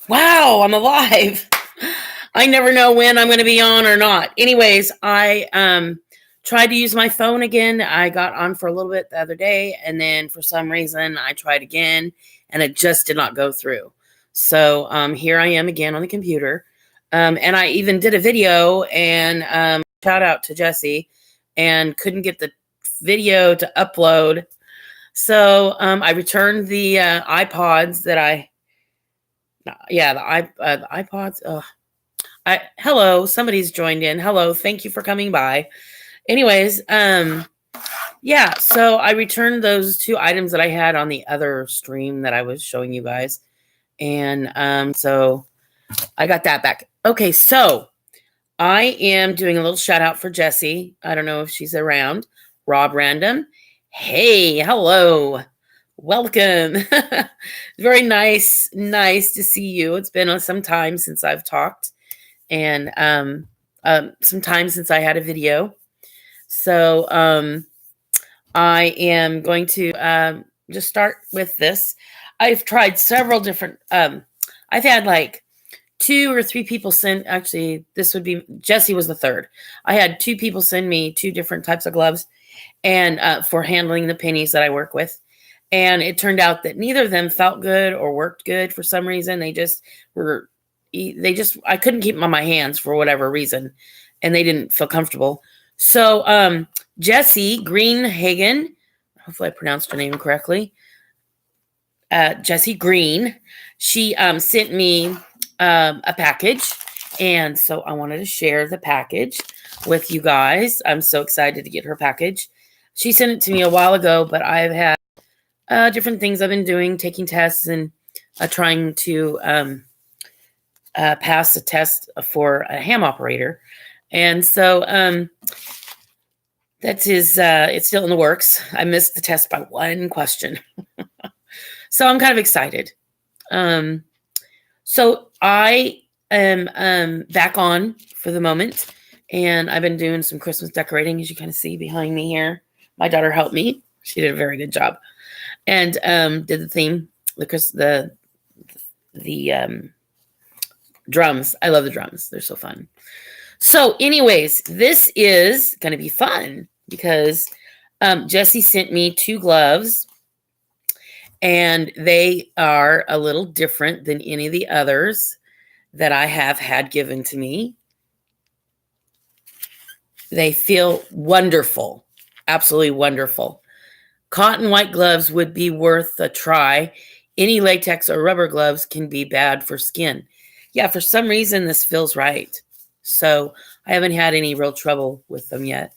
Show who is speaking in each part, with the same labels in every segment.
Speaker 1: Wow, I'm alive. I never know when I'm going to be on or not. Anyways, I tried to use my phone again. I got on for a little bit the other day, and then for some reason I tried again, and it just did not go through. So here I am again on the computer. And I even did a video and shout out to Jesse and couldn't get the video to upload. So I returned the iPods that the iPods. Hello, somebody's joined in. Hello, thank you for coming by. Anyways, yeah, so I returned those two items that I had on the other stream that I was showing you guys. And so I got that back. Okay, so I am doing a little shout out for Jessie. I don't know if she's around. Rob Random. Hey, hello. Welcome. Very nice to see you. It's been some time since I've talked, and some time since I had a video. So I am going to just start with this. I've tried several different. I've had like 2 or 3 people send. Actually, this would be Jessie was the third. I had 2 people send me 2 different types of gloves, and for handling the pennies that I work with. And it turned out that neither of them felt good or worked good for some reason. I couldn't keep them on my hands for whatever reason, and they didn't feel comfortable. So Jessie Greenhagen, hopefully I pronounced her name correctly. Jessie Green, she sent me a package, and so I wanted to share the package with you guys. I'm so excited to get her package. She sent it to me a while ago, but I've had different things I've been doing, taking tests and trying to pass a test for a ham operator. And so it's still in the works. I missed the test by 1 question. So I'm kind of excited. So I am back on for the moment, and I've been doing some Christmas decorating, as you kind of see behind me here. My daughter helped me. She did a very good job. And did the theme, the drums. I love the drums. They're so fun. So anyways, this is going to be fun because Jessie sent me 2 gloves, and they are a little different than any of the others that I have had given to me. They feel wonderful. Absolutely wonderful. Cotton white gloves would be worth a try. Any latex or rubber gloves can be bad for skin. Yeah, for some reason, this feels right. So I haven't had any real trouble with them yet.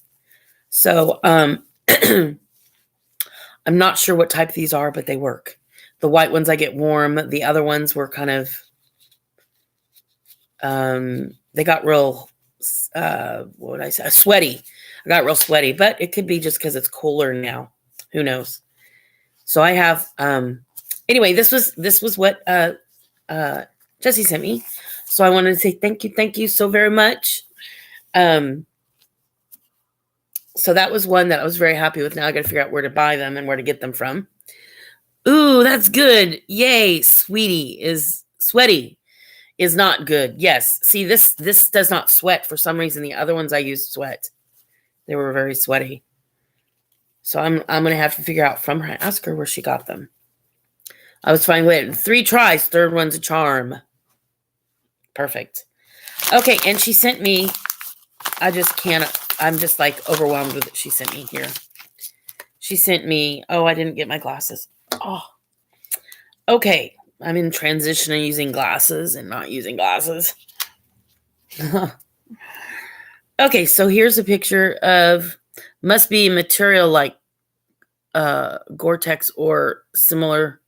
Speaker 1: So I'm not sure what type these are, but they work. The white ones I get warm. The other ones were kind of, they got real, what would I say? Sweaty. I got real sweaty, but it could be just because it's cooler now. Who knows? So I have, anyway, this was what Jessie sent me. So I wanted to say thank you so very much. So that was one that I was very happy with. Now I got to figure out where to buy them and where to get them from. Ooh, that's good. Yay. Sweaty is not good. Yes. See, this does not sweat for some reason. The other ones I used sweat. They were very sweaty. So I'm going to have to figure out from her, ask her where she got them. I was fine with it. 3 tries. 3rd one's a charm. Perfect. Okay. And she sent me, I'm just like overwhelmed with it. She sent me here. She sent me, I didn't get my glasses. Oh, okay. I'm in transition of using glasses and not using glasses. Okay. So here's a picture of, must be material like Gore-Tex or similar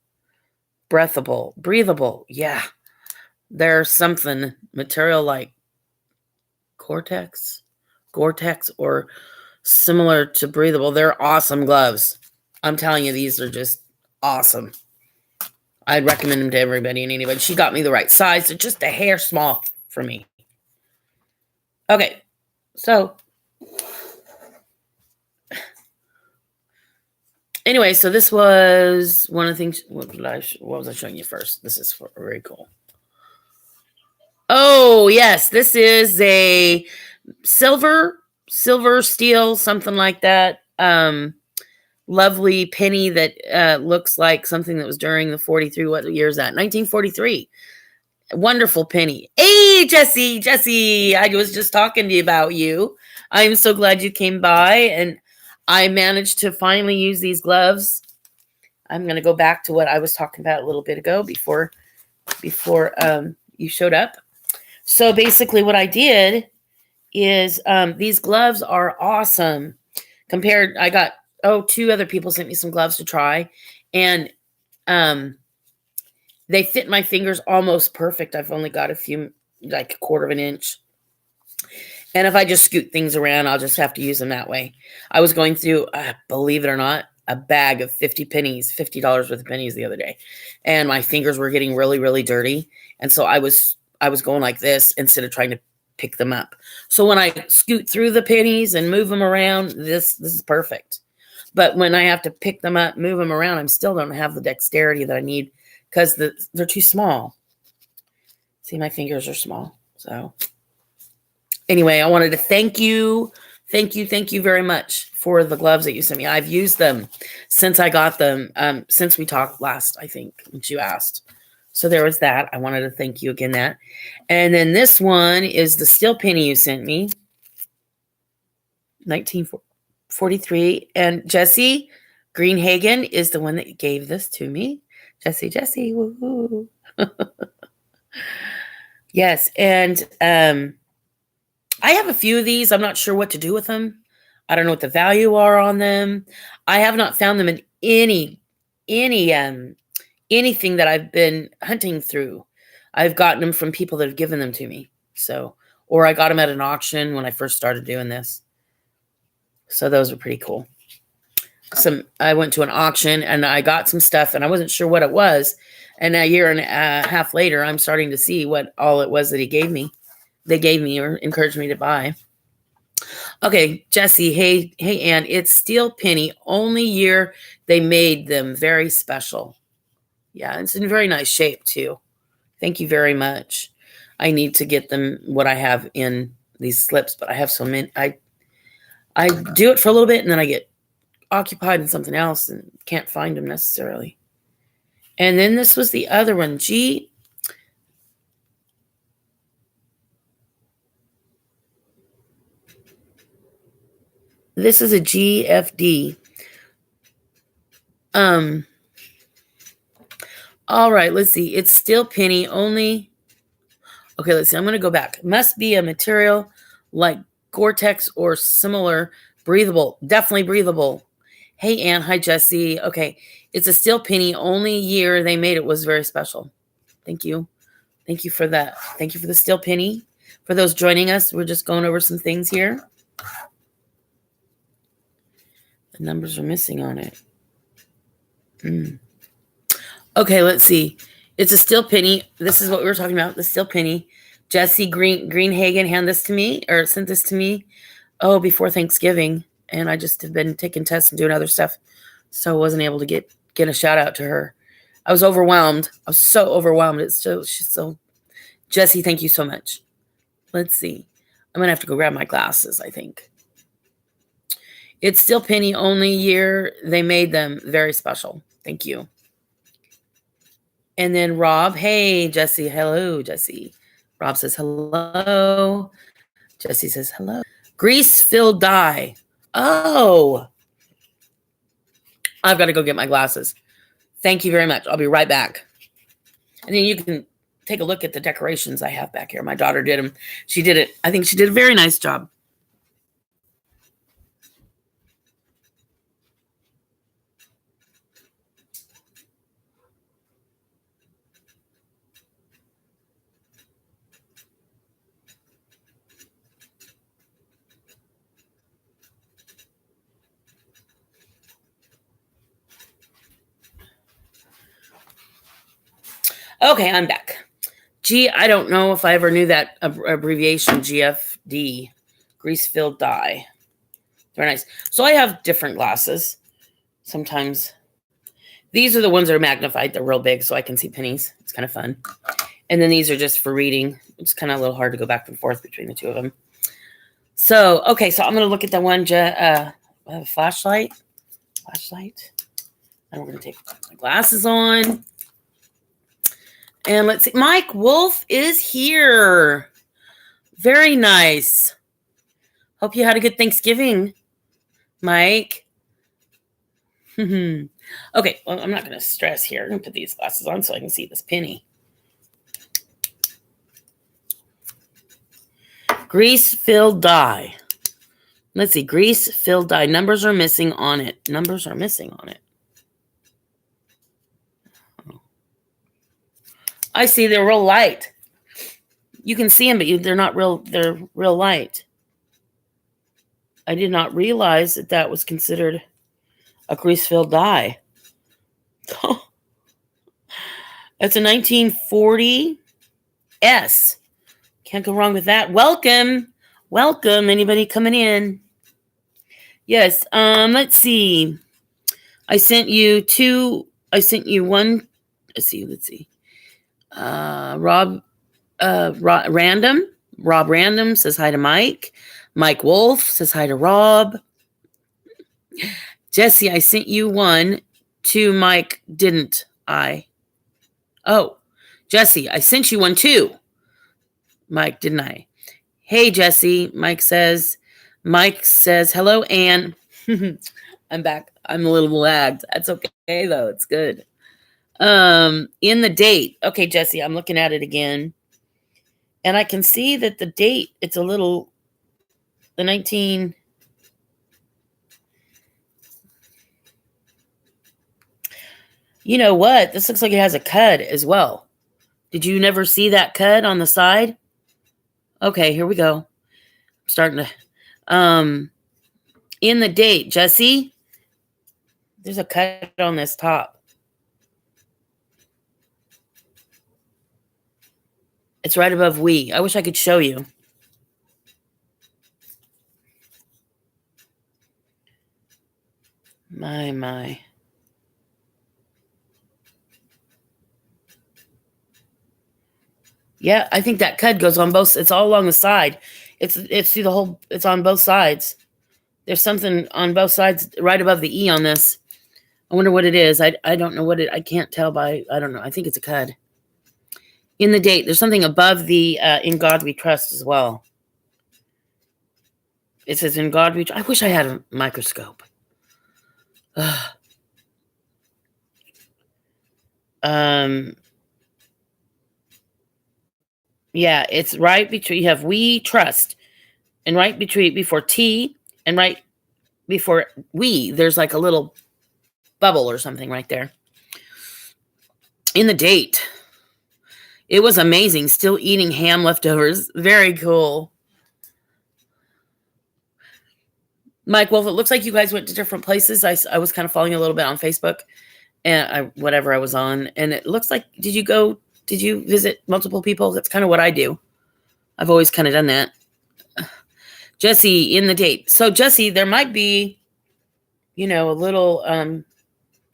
Speaker 1: breathable. Yeah. There's something material like Gore-Tex or similar to breathable. They're awesome gloves. I'm telling you, these are just awesome. I'd recommend them to everybody and anybody. She got me the right size. They're just a hair small for me. Okay. So anyway, so this was one of the things. What was I showing you first? This is very cool. Oh, yes. This is a silver, steel, something like that. Lovely penny that looks like something that was during the 43. What year is that? 1943. Wonderful penny. Hey, Jesse, I was just talking to you about you. I'm so glad you came by, and I managed to finally use these gloves. I'm going to go back to what I was talking about a little bit ago before you showed up. So basically what I did is these gloves are awesome. I got, two other people sent me some gloves to try, and they fit my fingers almost perfect. I've only got a few, like a quarter of an inch. And if I just scoot things around, I'll just have to use them that way. I was going through, believe it or not, a bag of $50 worth of pennies the other day. And my fingers were getting really, really dirty. And so I was going like this instead of trying to pick them up. So when I scoot through the pennies and move them around, this is perfect. But when I have to pick them up, move them around, I still don't have the dexterity that I need because they're too small. See, my fingers are small. So anyway, I wanted to thank you very much for the gloves that you sent me. I've used them since I got them, since we talked last, I think, when you asked. So there was that. I wanted to thank you again that. And then this one is the steel penny you sent me. 1943. And Jesse Greenhagen is the one that gave this to me. Jesse, woohoo. Yes, and I have a few of these. I'm not sure what to do with them. I don't know what the value are on them. I have not found them in anything that I've been hunting through. I've gotten them from people that have given them to me. So, or I got them at an auction when I first started doing this. So those are pretty cool. I went to an auction and I got some stuff and I wasn't sure what it was. And a year and a half later, I'm starting to see what all it was that they gave me or encouraged me to buy. Okay, Jesse, hey, Ann, it's steel penny, only year they made them, very special. Yeah, it's in very nice shape too. Thank you very much. I need to get them what I have in these slips, but I have so many. I do it for a little bit and then I get occupied in something else and can't find them necessarily. And then this was the other one, This is a GFD. All right, let's see. It's steel penny only. Okay, let's see. I'm going to go back. Must be a material like Gore-Tex or similar, breathable. Definitely breathable. Hey, Ann. Hi, Jesse. Okay, it's a steel penny. Only year they made it was very special. Thank you. Thank you for that. Thank you for the steel penny. For those joining us, we're just going over some things here. The numbers are missing on it. Okay, let's see. It's a steel penny. This is what we were talking about, the steel penny. Jesse Greenhagen sent this to me, before Thanksgiving. And I just have been taking tests and doing other stuff. So I wasn't able to get a shout out to her. I was overwhelmed. I was so overwhelmed. She's so, Jesse, thank you so much. Let's see. I'm going to have to go grab my glasses, I think. It's steel penny, only year they made them, very special. Thank you. And then Rob, hey, Jesse. Hello, Jesse. Rob says hello. Jesse says hello. Grease-filled dye. Oh. I've got to go get my glasses. Thank you very much. I'll be right back. And then you can take a look at the decorations I have back here. My daughter did them. I think she did a very nice job. Okay, I'm back. I don't know if I ever knew that abbreviation, GFD, grease-filled dye. Very nice. So I have different glasses. Sometimes these are the ones that are magnified. They're real big, so I can see pennies. It's kind of fun. And then these are just for reading. It's kind of a little hard to go back and forth between the two of them. So, okay, so I'm going to look at the one, flashlight. And we're going to take my glasses on. And let's see. Mike Wolf is here. Very nice. Hope you had a good Thanksgiving, Mike. Okay, well, I'm not going to stress here. I'm going to put these glasses on so I can see this penny. Grease-filled die. Let's see. Grease-filled die. Numbers are missing on it. I see. They're real light. You can see them, but they're not real. They're real light. I did not realize that was considered a grease-filled die. That's a 1940 S. Can't go wrong with that. Welcome. Anybody coming in? Yes. Let's see. I sent you one. Let's see. Rob Random says hi to Mike. Mike Wolf says hi to Rob. Jesse, I sent you one to Mike, didn't I? Oh, Jesse, I sent you one too. Mike, didn't I? Hey, Jesse, Mike says, hello, Ann. I'm back. I'm a little lagged. That's okay, though. It's good. In the date. Okay, Jesse, I'm looking at it again. And I can see that the date, it's a little, the 19... You know what? This looks like it has a cud as well. Did you never see that cud on the side? Okay, here we go. I'm starting to... in the date, Jesse, there's a cud on this top. It's right above we. I wish I could show you. My. Yeah, I think that cud goes on both. It's all along the side. It's through the whole. It's on both sides. There's something on both sides, right above the E on this. I wonder what it is. I don't know what it. I can't tell by. I don't know. I think it's a cud. In the date, there's something above the "In God We Trust" as well. It says "In God We Trust." I wish I had a microscope. Yeah, it's right between, you have we trust, and right before T and right before we, there's like a little bubble or something right there. In the date, it was amazing. Still eating ham leftovers. Very cool. Mike Wolf, it looks like you guys went to different places. I was kind of following a little bit on Facebook and whatever I was on. And it looks like, did you visit multiple people? That's kind of what I do. I've always kind of done that. Jesse, in the date. So Jesse, there might be, a little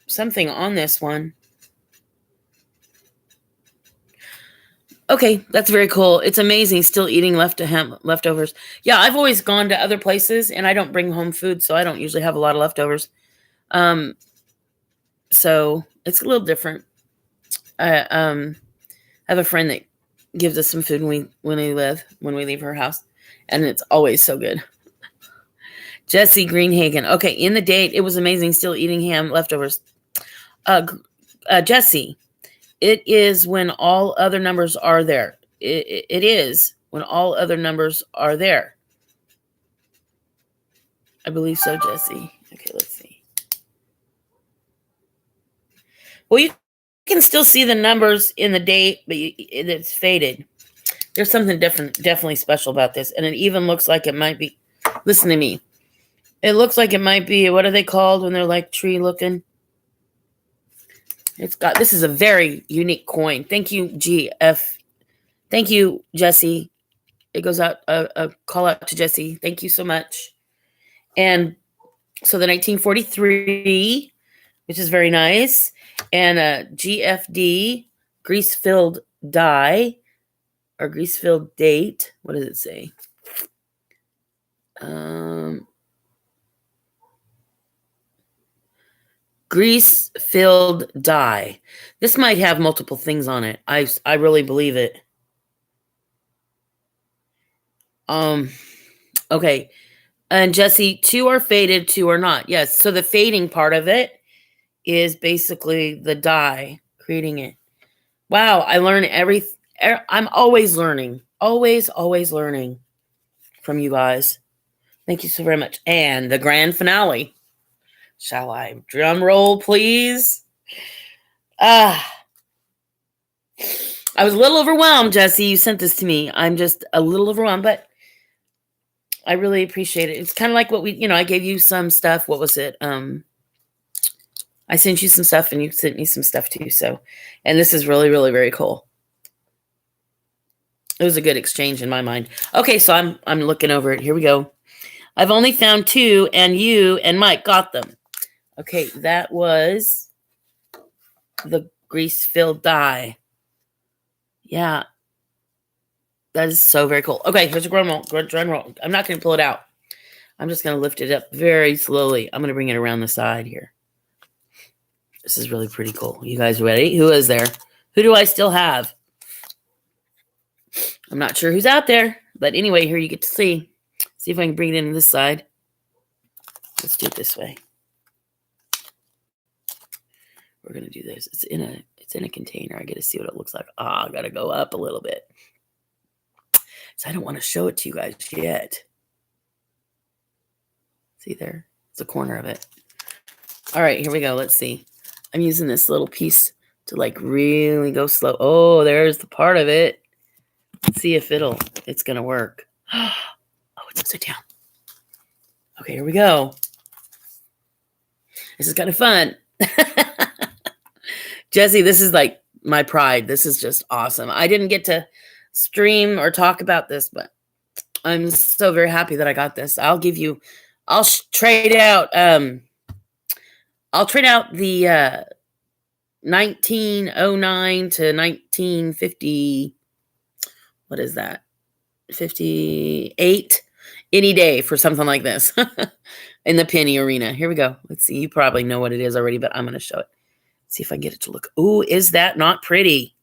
Speaker 1: something on this one. Okay, that's very cool. It's amazing. Still eating leftovers. Yeah, I've always gone to other places and I don't bring home food, so I don't usually have a lot of leftovers. So it's a little different. I have a friend that gives us some food when we leave her house, and it's always so good. Jesse Greenhagen. Okay, in the date, it was amazing. Still eating ham leftovers. Jesse, it is when all other numbers are there. It is when all other numbers are there. I believe so, Jesse. Okay, let's see. Well, you can still see the numbers in the date, but it's faded. There's something definitely special about this. And it even looks like it might be, listen to me. It looks like it might be, what are they called when they're like tree looking? This is a very unique coin. Thank you, GF. Thank you, Jesse. It goes out, a call out to Jesse. Thank you so much. And so the 1943, which is very nice. And GFD, grease-filled dye or grease-filled date. What does it say? Grease-filled dye. This might have multiple things on it. I really believe it. Okay. And Jesse, 2 are faded, 2 are not. Yes. So the fading part of it is basically the dye creating it. Wow. I learn I'm always learning. Always learning from you guys. Thank you so very much. And the grand finale. Shall I drum roll, please? I was a little overwhelmed, Jesse. You sent this to me. I'm just a little overwhelmed, but I really appreciate it. It's kind of like what I gave you some stuff. What was it? I sent you some stuff and you sent me some stuff too. So, and this is really, really very cool. It was a good exchange in my mind. Okay, so I'm looking over it. Here we go. I've only found 2, and you and Mike got them. Okay, that was the grease-filled dye. Yeah. That is so very cool. Okay, here's a drum roll. I'm not going to pull it out. I'm just going to lift it up very slowly. I'm going to bring it around the side here. This is really pretty cool. You guys ready? Who is there? Who do I still have? I'm not sure who's out there. But anyway, here you get to see. See if I can bring it into this side. Let's do it this way. We're going to do this. It's in a container. I get to see what it looks like. I got to go up a little bit. So I don't want to show it to you guys yet. See there? It's a corner of it. All right, here we go. Let's see. I'm using this little piece to like really go slow. Oh, there's the part of it. Let's see if it's going to work. Oh, it's upside down. Okay, here we go. This is kind of fun. Jesse, this is like my pride. This is just awesome. I didn't get to stream or talk about this, but I'm so very happy that I got this. I'll trade out the 1909 to 1950. What is that? 58 any day for something like this in the penny arena. Here we go. Let's see. You probably know what it is already, but I'm going to show it. See if I can get it to look. Ooh, is that not pretty?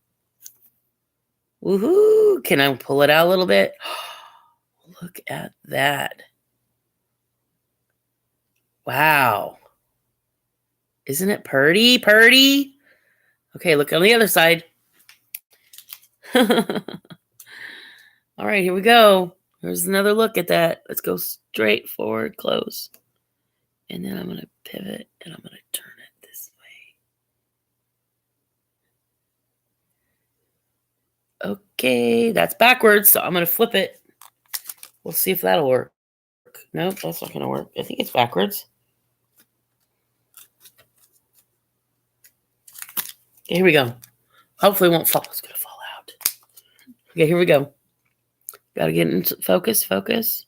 Speaker 1: Woohoo. Can I pull it out a little bit? Look at that. Wow. Isn't it pretty? Pretty? Okay, look on the other side. All right, here we go. Here's another look at that. Let's go straight forward, close. And then I'm going to pivot and I'm going to turn it this way. Okay, that's backwards, so I'm going to flip it. We'll see if that'll work. Nope, that's not going to work. I think it's backwards. Okay, here we go. Hopefully it won't fall. It's going to fall out. Okay, here we go. Got to get into focus.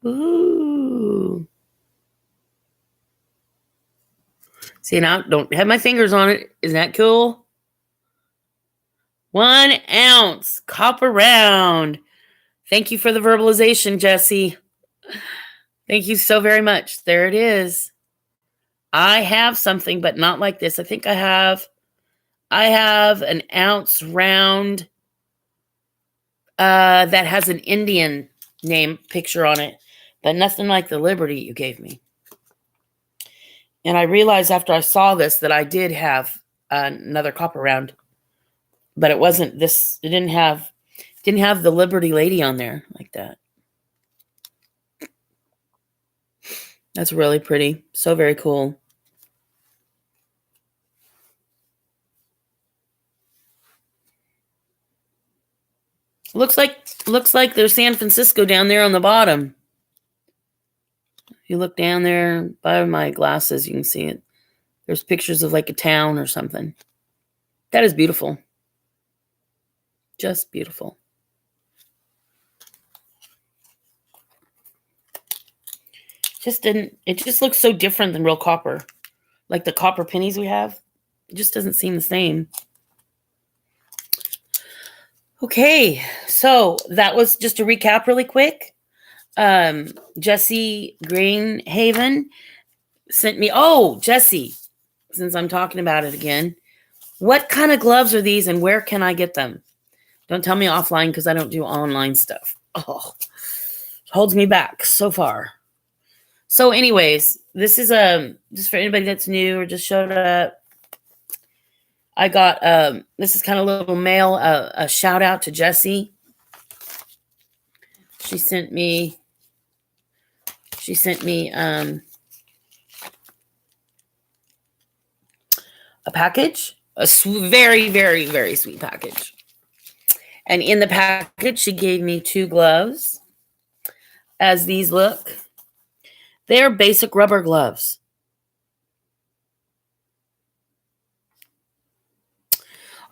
Speaker 1: Ooh. See, now don't have my fingers on it. Isn't that cool? 1 ounce copper round. Thank you for the verbalization, Jesse. Thank you so very much. There it is. I have something, but not like this. I think I have an ounce round that has an Indian name picture on it, but nothing like the Liberty you gave me. And I realized after I saw this that I did have another copper round, but it wasn't this. It didn't have the Liberty lady on there like that. That's really pretty. So very cool. Looks like there's San Francisco down there on the bottom. If you look down there by my glasses, you can see it. There's pictures of like a town or something. That is beautiful. Just beautiful. It just looks so different than real copper. Like the copper pennies we have. It just doesn't seem the same. Okay, so that was just a recap really quick. Jesse Greenhaven sent me, Jesse, since I'm talking about it again, what kind of gloves are these and where can I get them? Don't tell me offline because I don't do online stuff. Oh, holds me back so far. So anyways, this is just for anybody that's new or just showed up. I got this is kind of a little mail, a shout out to Jessie. She sent me a package, a very, very, very sweet package. And in the package, she gave me 2 gloves. As these look, they are basic rubber gloves.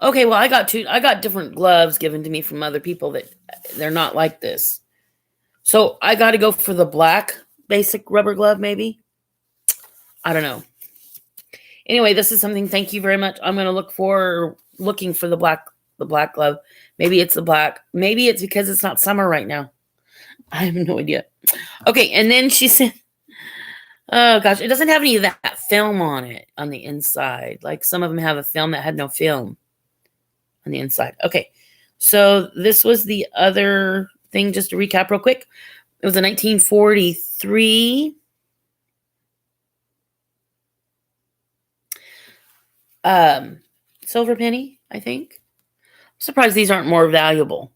Speaker 1: Okay, well, I got different gloves given to me from other people that they're not like this. So I got to go for the black basic rubber glove, maybe. I don't know. Anyway, this is something. Thank you very much. I'm going to looking for the black glove. Maybe it's the black. Maybe it's because it's not summer right now. I have no idea. Okay, and then she said, oh gosh, it doesn't have any of that film on it on the inside. Like some of them have a film that had no film on the inside. Okay, so this was the other thing, just to recap real quick. It was a 1943 silver penny, I think. I'm surprised these aren't more valuable.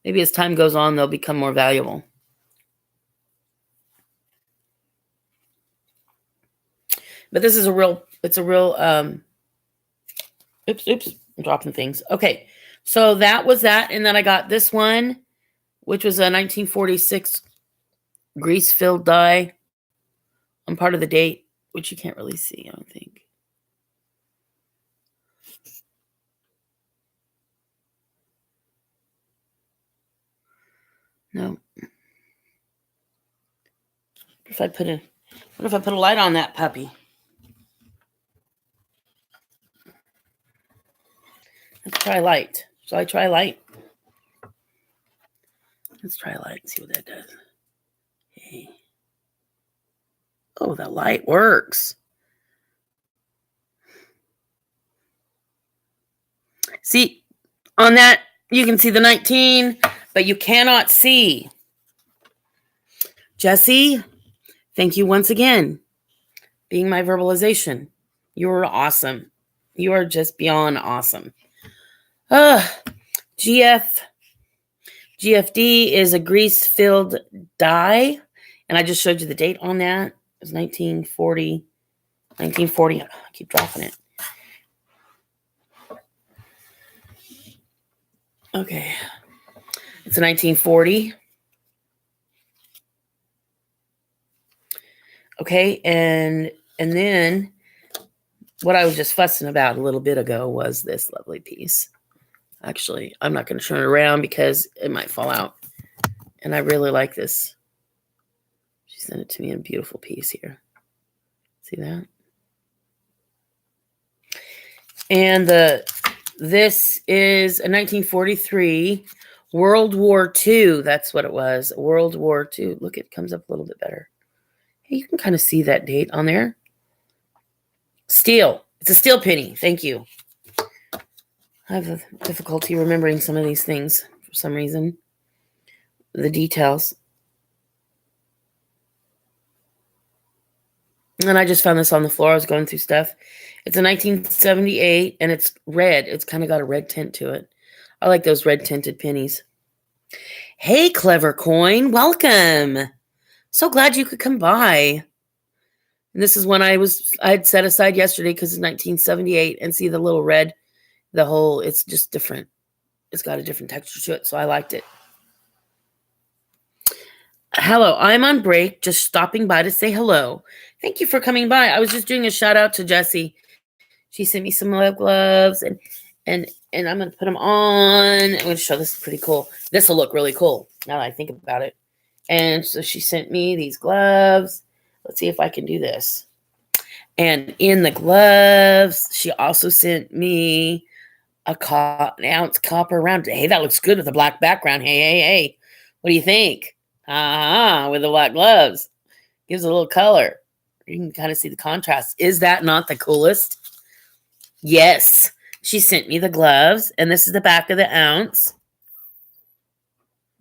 Speaker 1: Maybe as time goes on, they'll become more valuable. But this is it's a real, oops, I'm dropping things. Okay, so that was that. And then I got this one, which was a 1946 grease-filled die on part of the date, which you can't really see, I don't think. No. What if I put a light on that puppy? Let's try light. Shall I try light? Let's try light and see what that does. Okay. Oh, that light works. See, on that, you can see the 19, but you cannot see. Jessie, thank you once again. Being my verbalization. You are awesome. You are just beyond awesome. GFD is a grease-filled die, and I just showed you the date on that. It was 1940. I keep dropping it. Okay. It's a 1940. Okay, and then what I was just fussing about a little bit ago was this lovely piece. Actually, I'm not going to turn it around because it might fall out. And I really like this. She sent it to me in a beautiful piece here. See that? And this is a 1943 World War II. That's what it was. World War II. Look, it comes up a little bit better. Hey, you can kind of see that date on there. Steel. It's a steel penny. Thank you. I have a difficulty remembering some of these things for some reason. The details. And I just found this on the floor. I was going through stuff. It's a 1978, and it's red. It's kind of got a red tint to it. I like those red tinted pennies. Hey, Clever Coin. Welcome. So glad you could come by. And this is one I'd set aside yesterday because it's 1978, and see the little red. It's just different. It's got a different texture to it, so I liked it. Hello, I'm on break, just stopping by to say hello. Thank you for coming by. I was just doing a shout out to Jessie. She sent me some love gloves, and I'm going to put them on. I'm going to show this. Pretty cool. This will look really cool now that I think about it. And so she sent me these gloves. Let's see if I can do this. And in the gloves, she also sent me an ounce copper round. Hey, that looks good with a black background. Hey. What do you think? With the black gloves. Gives a little color. You can kind of see the contrast. Is that not the coolest? Yes. She sent me the gloves, and this is the back of the ounce.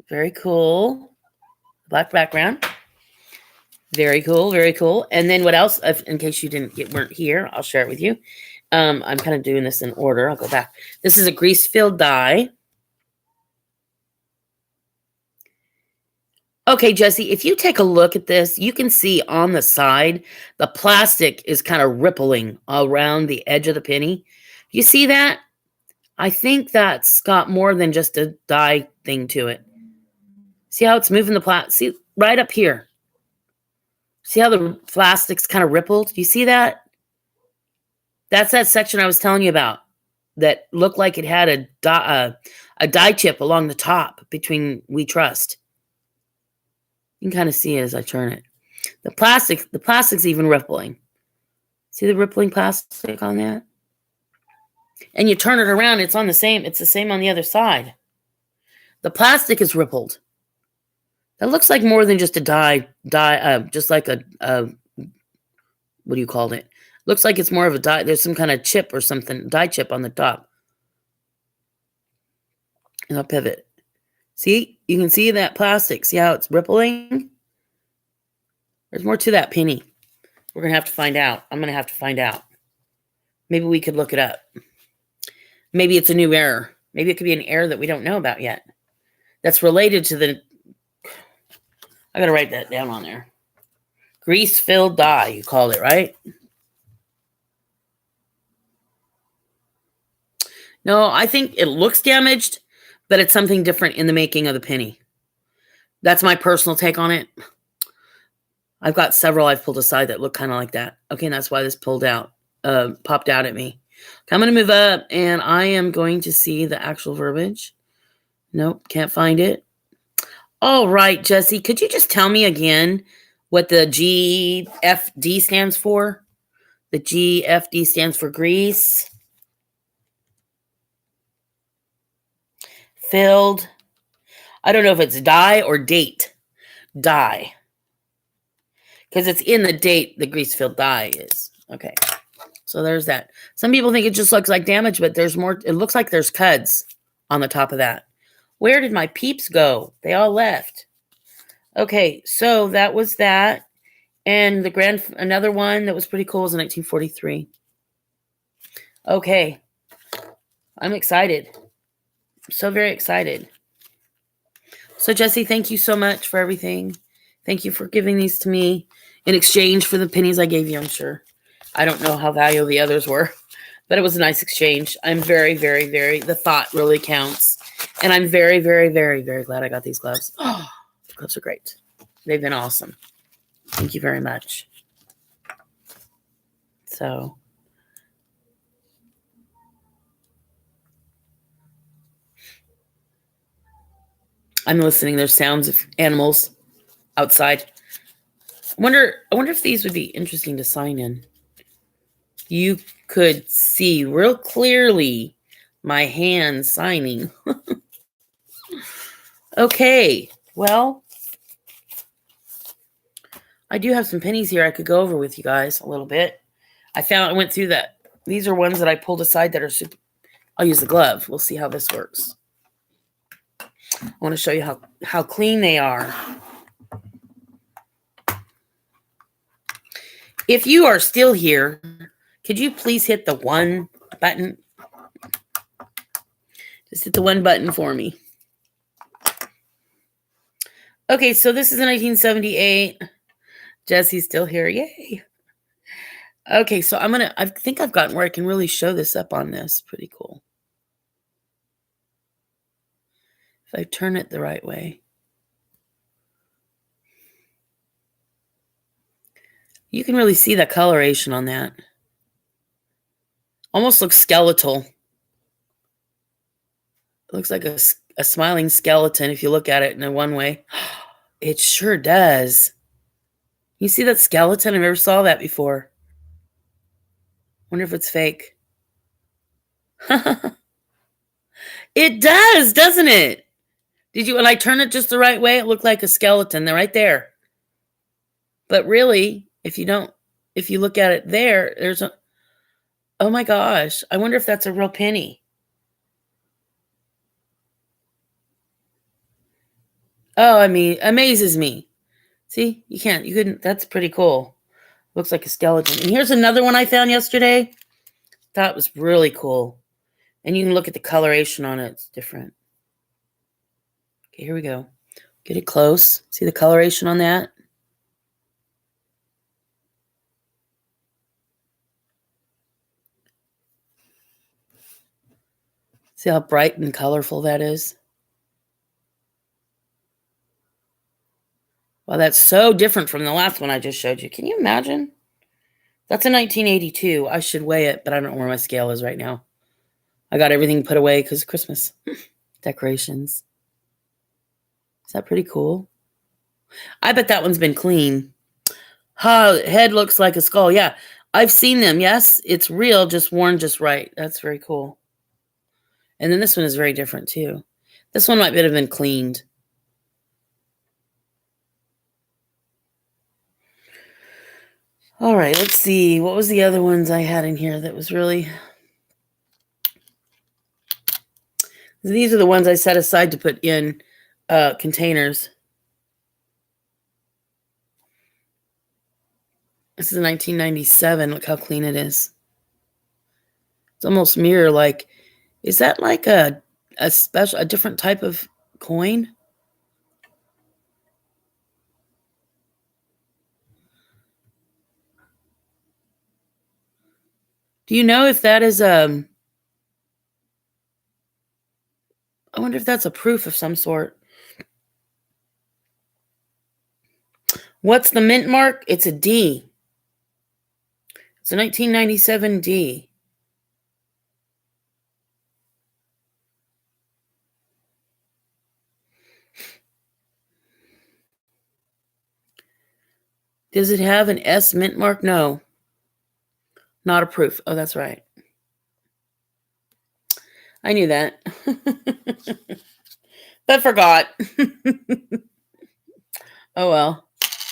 Speaker 1: Very cool. Black background. Very cool, very cool. And then what else? In case you weren't here, I'll share it with you. I'm kind of doing this in order. I'll go back. This is a grease-filled die. Okay, Jesse, if you take a look at this, you can see on the side, the plastic is kind of rippling around the edge of the penny. You see that? I think that's got more than just a die thing to it. See how it's moving the plastic? See, right up here. See how the plastic's kind of rippled? You see that? That's that section I was telling you about that looked like it had a die chip along the top between We Trust. You can kind of see it as I turn it. The plastic's even rippling. See the rippling plastic on that? And you turn it around, it's the same on the other side. The plastic is rippled. That looks like more than just a die, just like a what do you call it? Looks like it's more of a die. There's some kind of chip or something, die chip on the top. And I'll pivot. See? You can see that plastic. See how it's rippling? There's more to that penny. We're going to have to find out. I'm going to have to find out. Maybe we could look it up. Maybe it's a new error. Maybe it could be an error that we don't know about yet. That's related to the... I got to write that down on there. Grease-filled die, you called it, right? No, I think it looks damaged, but it's something different in the making of the penny. That's my personal take on it. I've got several I've pulled aside that look kind of like that. Okay, and that's why this popped out at me. Okay, I'm going to move up, and I am going to see the actual verbiage. Nope, can't find it. All right, Jesse, could you just tell me again what the GFD stands for? The GFD stands for grease. Filled. I don't know if it's die or date. Die. Because it's in the date the grease-filled die is. Okay. So there's that. Some people think it just looks like damage, but there's more. It looks like there's cuds on the top of that. Where did my peeps go? They all left. Okay, so that was that. And another one that was pretty cool was in 1943. Okay. I'm excited. I'm so very excited. So, Jesse, thank you so much for everything. Thank you for giving these to me in exchange for the pennies I gave you, I'm sure. I don't know how valuable the others were, but it was a nice exchange. I'm very, very, very, the thought really counts. And I'm very, very, very, very glad I got these gloves. Oh, the gloves are great. They've been awesome. Thank you very much. So, I'm listening. There's sounds of animals outside. I wonder if these would be interesting to sign in. You could see real clearly my hand signing. Okay, well, I do have some pennies here I could go over with you guys a little bit. I went through that. These are ones that I pulled aside that are super. I'll use the glove. We'll see how this works. I want to show you how clean they are. If you are still here, could you please hit the one button? Just hit the one button for me. Okay, so this is in 1978. Jesse's still here. Yay. Okay, so I think I've gotten where I can really show this up on this. Pretty cool. If I turn it the right way. You can really see the coloration on that. Almost looks skeletal. It looks like a smiling skeleton if you look at it in one way. It sure does. You see that skeleton? I never saw that before. Wonder if it's fake. It does, doesn't it? Did you, when I turn it just the right way, it looked like a skeleton. They're right there. But really, if you look at it there, there's a, oh my gosh, I wonder if that's a real penny. Oh, I mean, amazes me. See, you couldn't, that's pretty cool. Looks like a skeleton. And here's another one I found yesterday. Thought was really cool. And you can look at the coloration on it. It's different. Okay, here we go. Get it close. See the coloration on that? See how bright and colorful that is? Well, that's so different from the last one I just showed you. Can you imagine? That's a 1982. I should weigh it, but I don't know where my scale is right now. I got everything put away because of Christmas decorations. Is that pretty cool? I bet that one's been clean. Head looks like a skull. Yeah, I've seen them. Yes, it's real, just worn just right. That's very cool. And then this one is very different too. This one might have been cleaned. All right, let's see. What was the other ones I had in here that was really... These are the ones I set aside to put in containers. This is 1997. Look how clean it is. It's almost mirror-like. Is that like a different type of coin? Do you know if that is I wonder if that's a proof of some sort. What's the mint mark? It's a D. It's a 1997 D. Does it have an S mint mark? No. Not a proof. Oh, that's right. I knew that. But forgot. Oh well.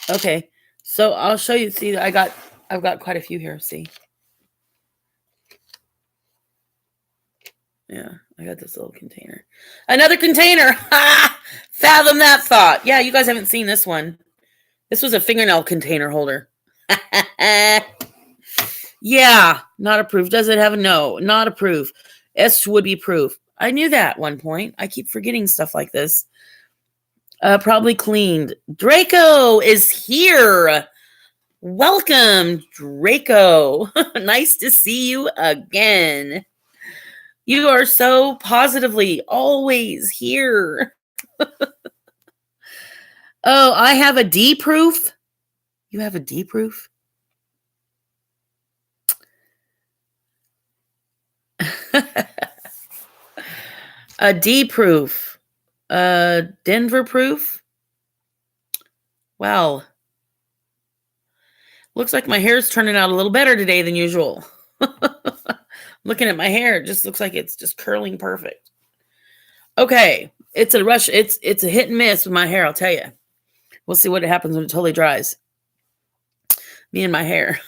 Speaker 1: Okay. So I'll show you. See, I've got quite a few here. See. Yeah, I got this little container. Another container. Ha! Fathom that thought. Yeah, you guys haven't seen this one. This was a fingernail container holder. Yeah, not approved. Does it have a no? Not approved. S would be proof. I knew that at one point. I keep forgetting stuff like this. Probably cleaned. Draco is here. Welcome, Draco. Nice to see you again. You are so positively always here. Oh, I have a D proof. You have a D proof? A D proof. Denver proof. Wow. Looks like my hair's turning out a little better today than usual. Looking at my hair, it just looks like it's just curling perfect. Okay. It's a rush. It's a hit and miss with my hair, I'll tell you. We'll see what happens when it totally dries. Me and my hair.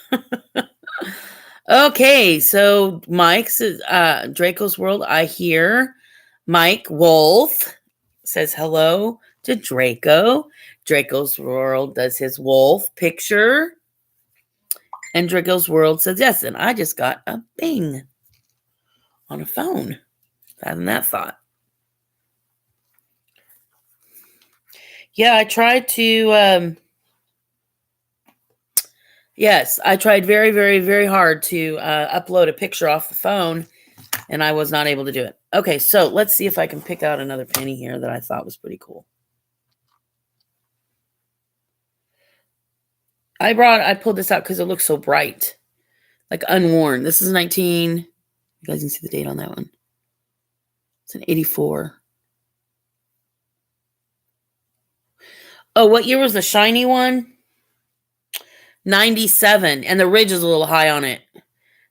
Speaker 1: Okay, so Mike's Draco's World. I hear Mike Wolf says hello to Draco. Draco's World does his wolf picture. And Draco's World says yes. And I just got a bing on a phone. Having that thought. Yeah, I tried to... Yes, I tried very, very, very hard to upload a picture off the phone, and I was not able to do it. Okay, so let's see if I can pick out another penny here that I thought was pretty cool. I pulled this out because it looks so bright, like unworn. This is 19. You guys can see the date on that one. It's an 84. Oh, what year was the shiny one? 97, and the ridge is a little high on it.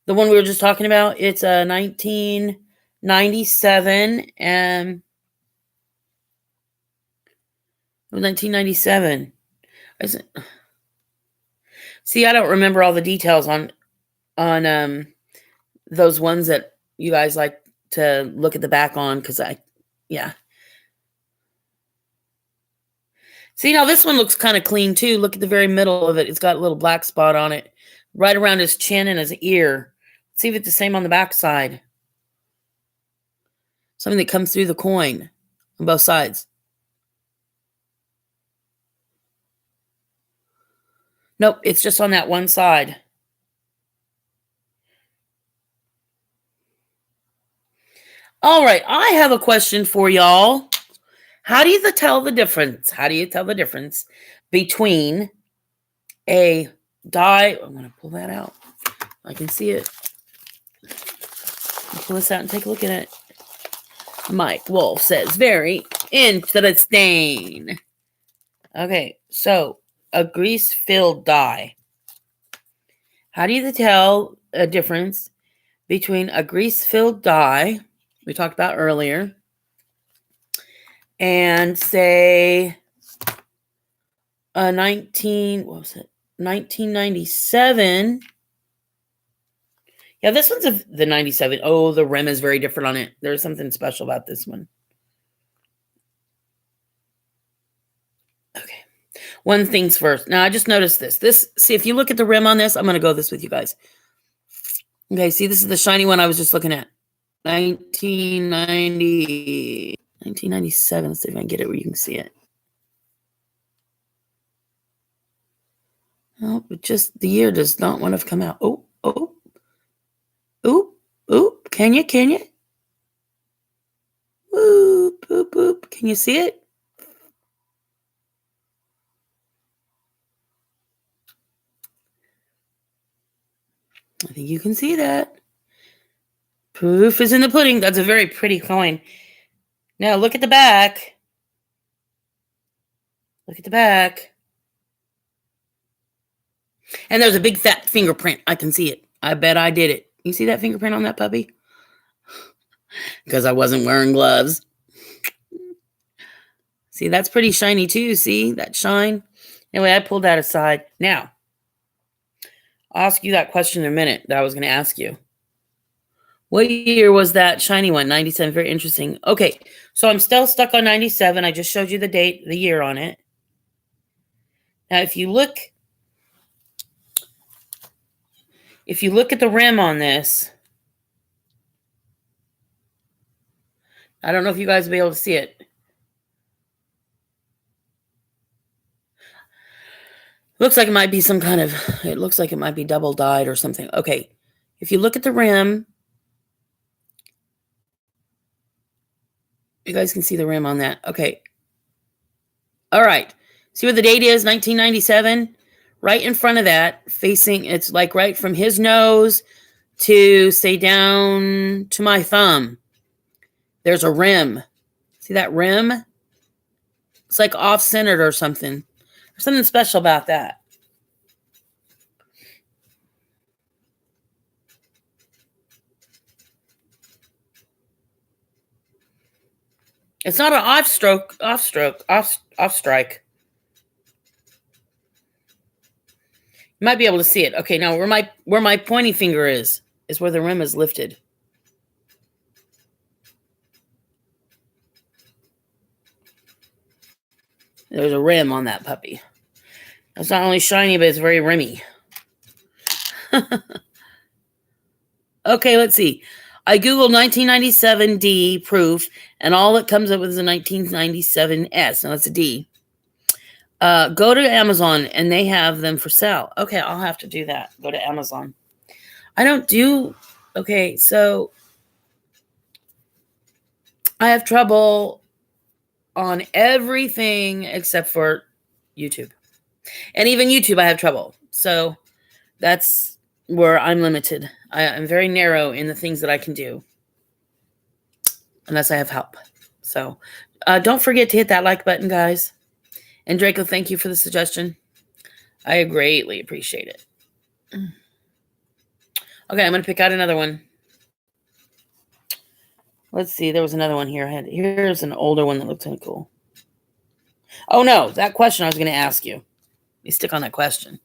Speaker 1: The one we were just talking about, it's a 19 97 and 1997. See, I don't remember all the details on those ones that you guys like to look at the back on, because yeah. See, now this one looks kind of clean too. Look at the very middle of it. It's got a little black spot on it right around his chin and his ear. Let's see if it's the same on the back side. Something that comes through the coin on both sides. Nope, it's just on that one side. All right, I have a question for y'all. How do you tell the difference? How do you tell the difference between a die? I'm going to pull that out. I can see it. I'll pull this out and take a look at it. Mike Wolf says, very interesting. Okay, so a grease-filled die. How do you tell a difference between a grease-filled die we talked about earlier and say a 1997? Yeah, this one's the 97. Oh, the rim is very different on it. There's something special about this one. Okay. One thing's first. Now, I just noticed this. See, if you look at the rim on this, I'm going to go this with you guys. Okay, see, this is the shiny one I was just looking at. 1997. Let's see if I can get it where you can see it. Oh, but just the year does not want to come out. Oh. Can you? Boop. Can you see it? I think you can see that. Proof is in the pudding. That's a very pretty coin. Now look at the back. Look at the back. And there's a big fat fingerprint. I can see it. I bet I did it. You see that fingerprint on that puppy? Because I wasn't wearing gloves. See, that's pretty shiny too. See that shine? Anyway, I pulled that aside. Now, I'll ask you that question in a minute that I was going to ask you. What year was that shiny one? 97. Very interesting. Okay, so I'm still stuck on 97. I just showed you the date, the year on it. Now, if you look at the rim on this, I don't know if you guys will be able to see it. Looks like it might be it looks like it might be double dyed or something. Okay, if you look at the rim, you guys can see the rim on that. Okay. All right. See what the date is? 1997. Right in front of that, facing, it's like right from his nose to, say, down to my thumb. There's a rim. See that rim? It's like off-centered or something. There's something special about that. It's not an off strike. You might be able to see it. Okay, now where my pointing finger is where the rim is lifted. There's a rim on that puppy. It's not only shiny, but it's very rimmy. Okay, let's see. I Googled 1997 D proof, and all it comes up with is a 1997 S. Now, that's a D. Go to Amazon, and they have them for sale. Okay, I'll have to do that. Go to Amazon. I don't do... Okay, so I have trouble on everything except for YouTube. And even YouTube, I have trouble. So that's where I'm limited. I'm very narrow in the things that I can do. Unless I have help. So don't forget to hit that like button, guys. And Draco, thank you for the suggestion. I greatly appreciate it. Okay, I'm going to pick out another one. Let's see. There was another one here. Here's an older one that looked kind of cool. Oh, no. That question I was going to ask you. Let me stick on that question.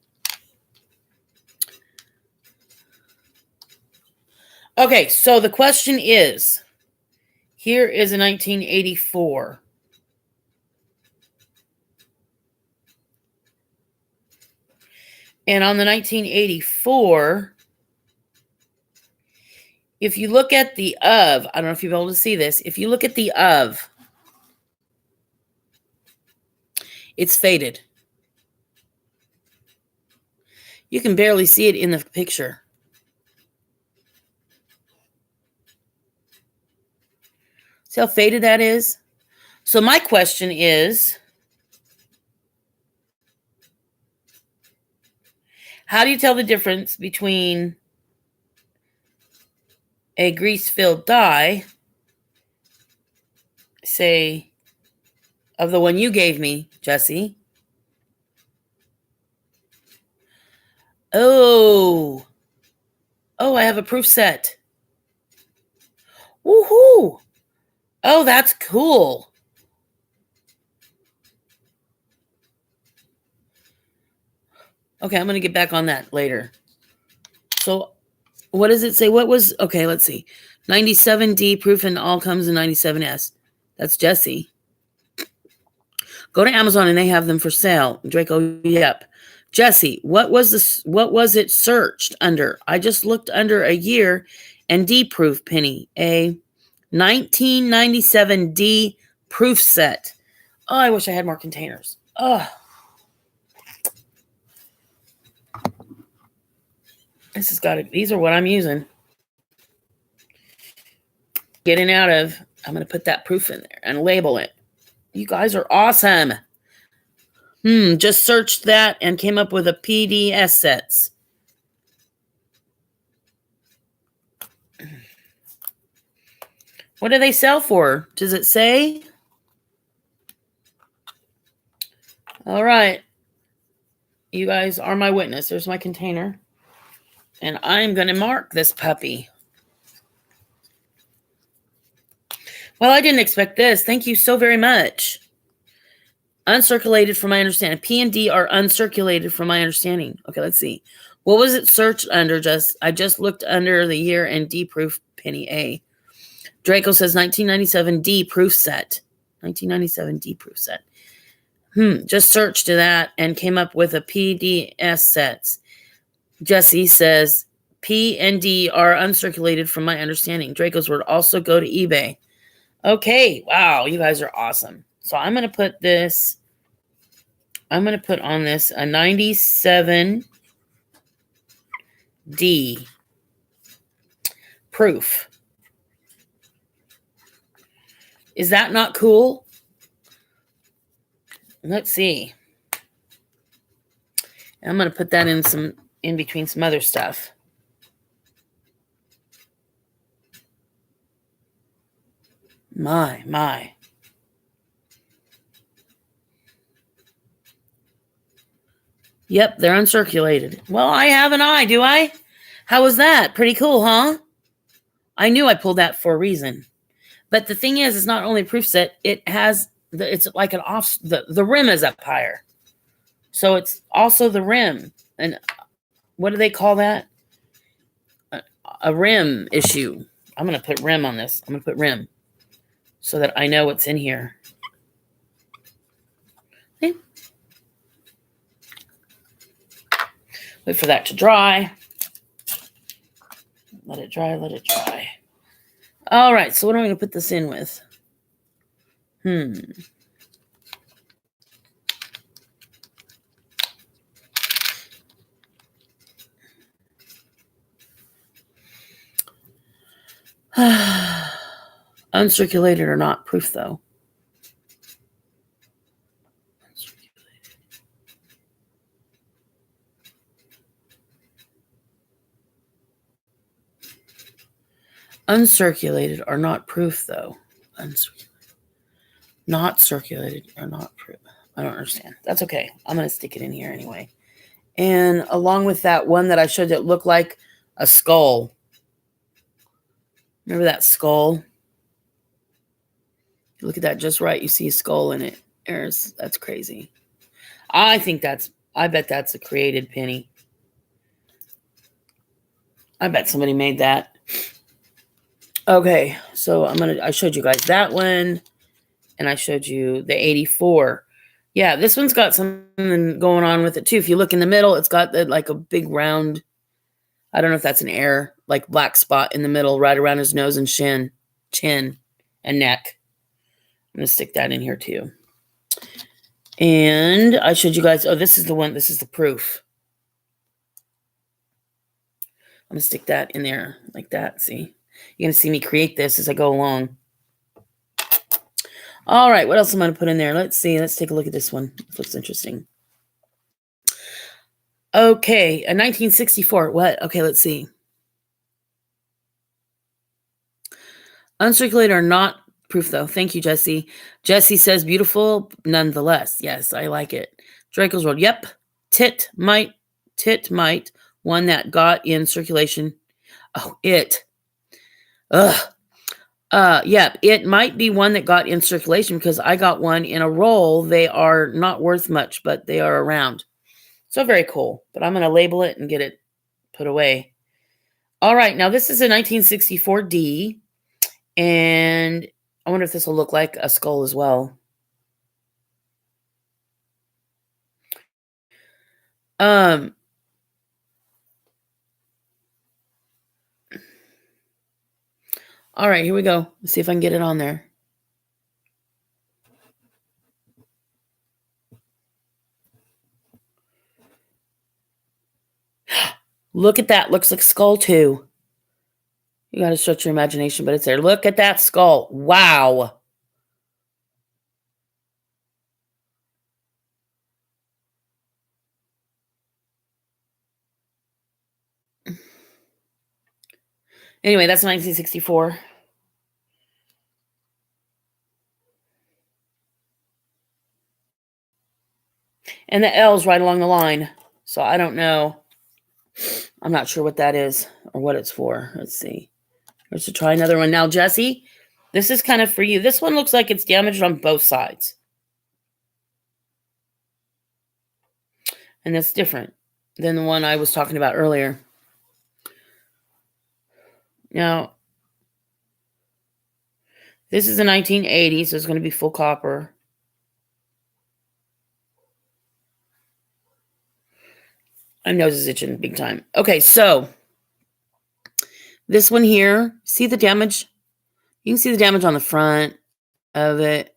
Speaker 1: Okay, so the question is, here is a 1984. And on the 1984, if you look at the of, I don't know if you'll be able to see this. If you look at the of, it's faded. You can barely see it in the picture. See how faded that is? So my question is, how do you tell the difference between a grease-filled die, say, of the one you gave me, Jesse? Oh, I have a proof set. Woohoo! Oh, that's cool. Okay, I'm going to get back on that later. So what does it say? What was, okay, let's see. 97D proof and all comes in 97S. That's Jesse. Go to Amazon and they have them for sale. Draco, yep. Jesse, what was it searched under? I just looked under a year and D proof, Penny. A 1997 D proof set. Oh, I wish I had more containers. Oh. This has got it. These are what I'm using. Getting out of. I'm going to put that proof in there and label it. You guys are awesome. Just searched that and came up with a PDS sets. What do they sell for? Does it say? All right. You guys are my witness. There's my container. And I'm going to mark this puppy. Well, I didn't expect this. Thank you so very much. Uncirculated from my understanding. P and D are uncirculated from my understanding. Okay, let's see. What was it searched under? I just looked under the year and D proof, Penny A. Draco says 1997 D proof set. 1997 D proof set. Just searched that and came up with a PDS sets. Jesse says P and D are uncirculated from my understanding. Draco's word also go to eBay. Okay, wow, you guys are awesome. So I'm going to put this, I'm going to put on this a 97D proof. Is that not cool? Let's see. I'm going to put that in between some other stuff. My. Yep, they're uncirculated. Well, I have an eye, do I? How was that? Pretty cool, huh? I knew I pulled that for a reason. But the thing is, it's not only a proof set, it's like the rim is up higher. So it's also the rim. And what do they call that? A rim issue. I'm going to put rim on this. I'm going to put rim so that I know what's in here. Okay. Wait for that to dry. Let it dry. All right, so what am I going to put this in with? Uncirculated or not proof, though. Uncirculated are not proof, though. Not circulated are not proof. I don't understand. That's okay. I'm going to stick it in here anyway. And along with that one that I showed that looked like a skull. Remember that skull? Look at that just right. You see a skull in it. That's crazy. I bet that's a created penny. I bet somebody made that. Okay, so I showed you guys that one, and I showed you the 84. Yeah, this one's got something going on with it too. If you look in the middle, it's got like a big round, I don't know if that's an air, like black spot in the middle, right around his nose and chin, and neck. I'm going to stick that in here too. And I showed you guys, this is the one, this is the proof. I'm going to stick that in there like that, see? You're going to see me create this as I go along. All right, what else am I going to put in there? Let's see. Let's take a look at this one. This looks interesting. Okay, a 1964. What? Okay, let's see. Uncirculated or not proof, though. Thank you, Jesse. Jesse says beautiful, nonetheless. Yes, I like it. Draco's World. Yep. Tit might. One that got in circulation. Oh, it. Ugh. Yeah, it might be one that got in circulation because I got one in a roll. They are not worth much, but they are around. So very cool. But I'm going to label it and get it put away. All right, now this is a 1964D, and I wonder if this will look like a skull as well. All right, here we go. Let's see if I can get it on there. Look at that. Looks like a skull too. You got to stretch your imagination, but it's there. Look at that skull. Wow. Anyway, that's 1964. And the L's right along the line. So I don't know. I'm not sure what that is or what it's for. Let's see. Let's try another one. Now, Jesse, this is kind of for you. This one looks like it's damaged on both sides. And that's different than the one I was talking about earlier. Now, this is a 1980, so it's going to be full copper. My nose is itching big time. Okay, so this one here, see the damage? You can see the damage on the front of it.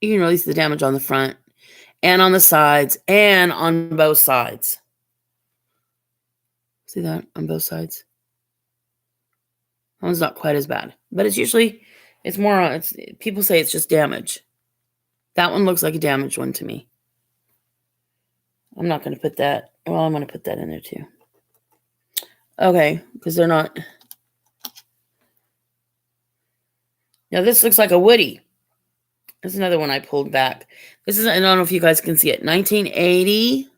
Speaker 1: You can really see the damage on the front and on the sides and on both sides. See that on both sides? That one's not quite as bad, but it's more on, people say it's just damage. That one looks like a damaged one to me. I'm not going to put that. Well, I'm going to put that in there too. Okay, because they're not. Now this looks like a Woody. There's another one I pulled back. This is, I don't know if you guys can see it. 1980.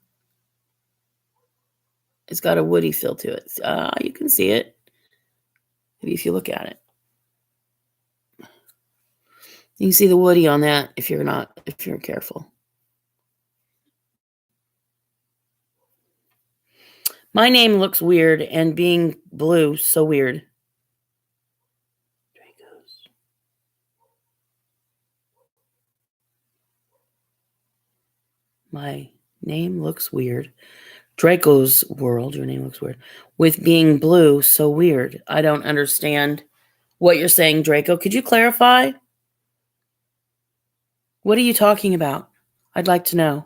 Speaker 1: It's got a Woody feel to it. You can see it. Maybe if you look at it. You can see the Woody on that if you're careful. My name looks weird, and being blue, so weird. My name looks weird. Draco's World, your name looks weird. With being blue, so weird. I don't understand what you're saying, Draco. Could you clarify? What are you talking about? I'd like to know.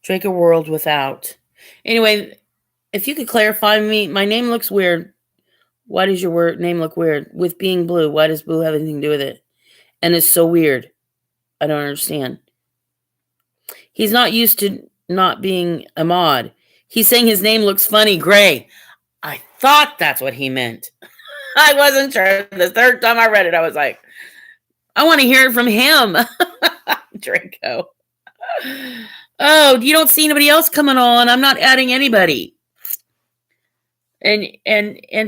Speaker 1: Draco World without. Anyway, if you could clarify me, my name looks weird. Why does your name look weird? With being blue, why does blue have anything to do with it? And it's so weird. I don't understand. He's not used to not being a mod. He's saying his name looks funny, gray. I thought that's what he meant. I wasn't sure. The third time I read it, I was like, I want to hear it from him. Draco. Oh, you don't see anybody else coming on. I'm not adding anybody. And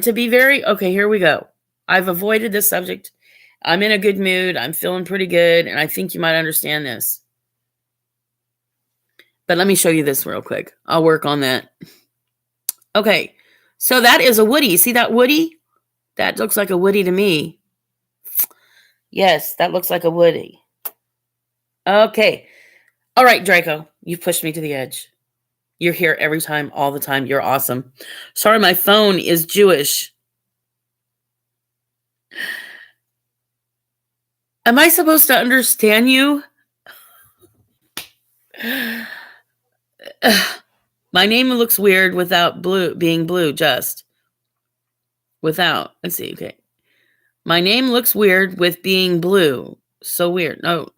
Speaker 1: to be very okay, here we go. I've avoided this subject. I'm in a good mood. I'm feeling pretty good, and I think you might understand this. But let me show you this real quick. I'll work on that. Okay. So that is a Woody. See that Woody? That looks like a Woody to me. Yes, that looks like a Woody. Okay. All right, Draco. You've pushed me to the edge. You're here every time, all the time. You're awesome. Sorry, my phone is Jewish. Am I supposed to understand you? My name looks weird without blue being blue, just. Without. Let's see, okay. My name looks weird with being blue. So weird. No.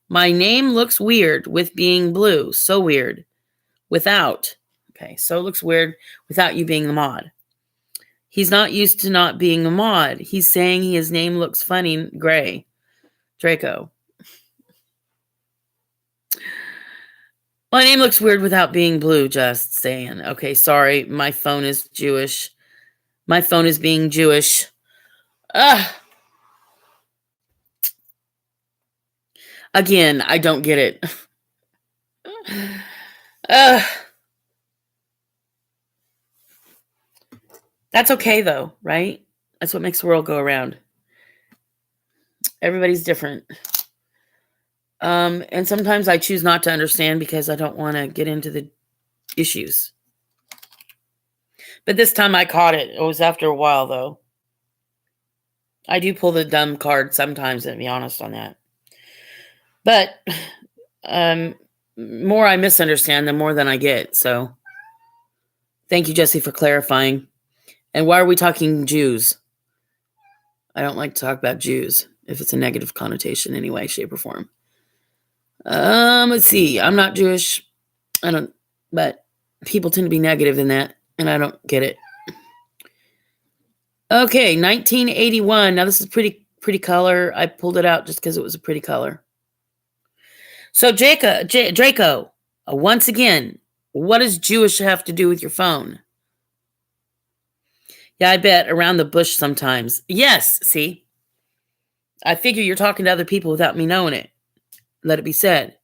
Speaker 1: My name looks weird with being blue. So weird. Without. Okay, so it looks weird without you being the mod. He's not used to not being a mod. He's saying his name looks funny gray. Draco. My name looks weird without being blue, just saying. Okay, sorry. My phone is Jewish. My phone is being Jewish. Again, I don't get it. That's okay, though, right? That's what makes the world go around. Everybody's different. And sometimes I choose not to understand because I don't want to get into the issues. But this time I caught it. It was after a while, though. I do pull the dumb card sometimes, to be honest on that. But more I misunderstand, the more than I get. So thank you, Jesse, for clarifying. And why are we talking Jews? I don't like to talk about Jews if it's a negative connotation in any way, shape, or form. Let's see. I'm not Jewish. But people tend to be negative in that, and I don't get it. Okay, 1981. Now this is pretty color. I pulled it out just because it was a pretty color. So Draco, once again, what does Jewish have to do with your phone? Yeah, I bet around the bush sometimes. Yes, see? I figure you're talking to other people without me knowing it. Let it be said.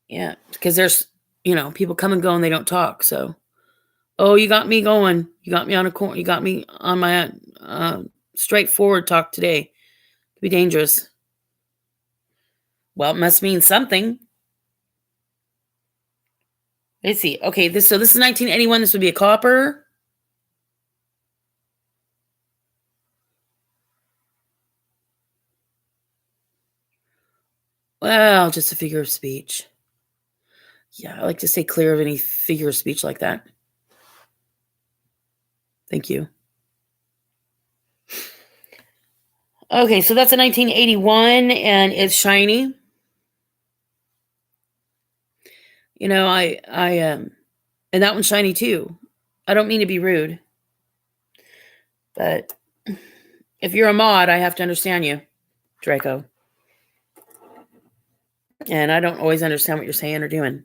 Speaker 1: Yeah, because there's, people come and go and they don't talk. So, oh, you got me going. You got me on a corner. You got me on my straightforward talk today. Could be dangerous. Well, it must mean something. Let's see. Okay, this is 1981. This would be a copper. Well, just a figure of speech. Yeah, I like to stay clear of any figure of speech like that. Thank you. Okay, so that's a 1981, and it's shiny. And that one's shiny too. I don't mean to be rude, but if you're a mod, I have to understand you, Draco. And I don't always understand what you're saying or doing.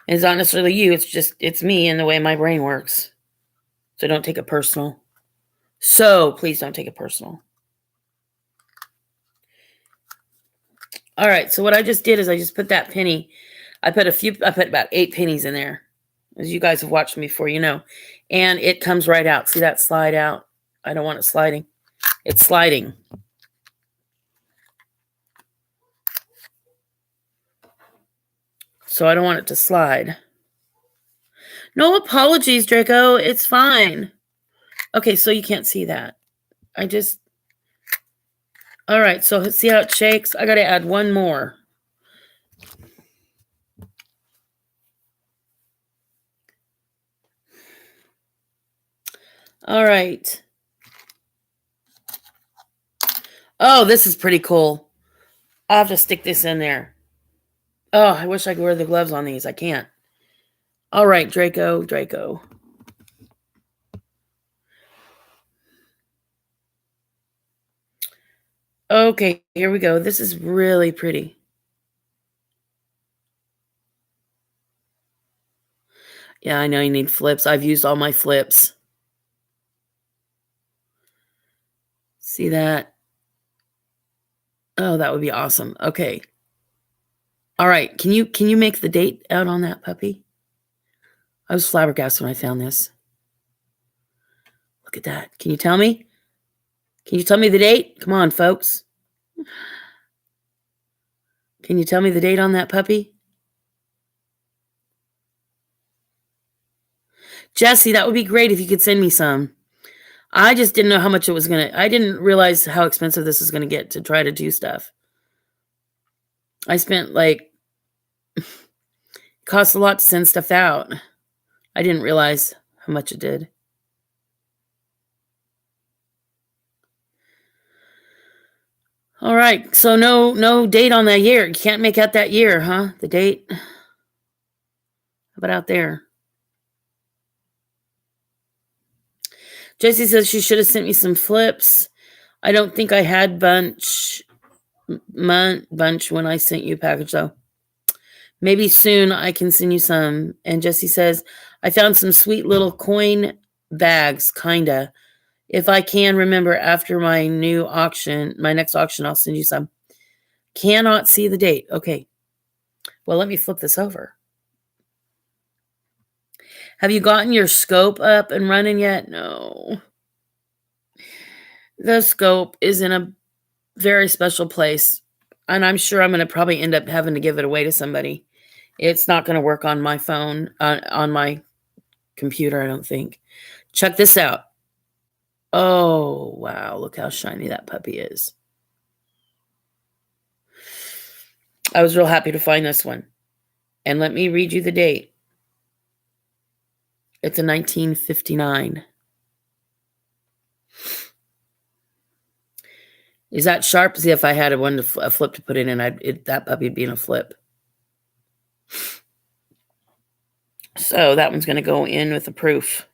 Speaker 1: And it's not necessarily you, it's me and the way my brain works. So don't take it personal. So please don't take it personal. All right, so what I just did is I just put that penny. I put about 8 pennies in there. As you guys have watched me before, and it comes right out. See that slide out? I don't want it sliding. It's sliding. So I don't want it to slide. No apologies, Draco. It's fine. Okay, so you can't see that. All right, so see how it shakes? I got to add one more. All right. Oh, this is pretty cool. I'll have to stick this in there. Oh, I wish I could wear the gloves on these. I can't. All right, Draco. Okay, here we go. This is really pretty. Yeah, I know you need flips. I've used all my flips. See that? Oh, that would be awesome. Okay. All right. Can you make the date out on that puppy? I was flabbergasted when I found this. Look at that. Can you tell me? Can you tell me the date? Come on, folks. Can you tell me the date on that puppy? Jesse, that would be great if you could send me some. I just didn't know how much it was I didn't realize how expensive this is gonna get to try to do stuff. I spent like, it costs a lot to send stuff out. I didn't realize how much it did. All right, so no date on that year. You can't make out that year, huh? The date. How about out there? Jessie says she should have sent me some flips. I don't think I had bunch when I sent you a package though. Maybe soon I can send you some. And Jessie says, I found some sweet little coin bags, kinda. If I can remember after my next auction, I'll send you some. Cannot see the date. Okay. Well, let me flip this over. Have you gotten your scope up and running yet? No. The scope is in a very special place, and I'm sure I'm going to probably end up having to give it away to somebody. It's not going to work on my phone, on my computer, I don't think. Check this out. Oh, wow. Look how shiny that puppy is. I was real happy to find this one. And let me read you the date. It's a 1959. Is that sharp? See, if I had a flip to put in, that puppy would be in a flip. So that one's going to go in with the proof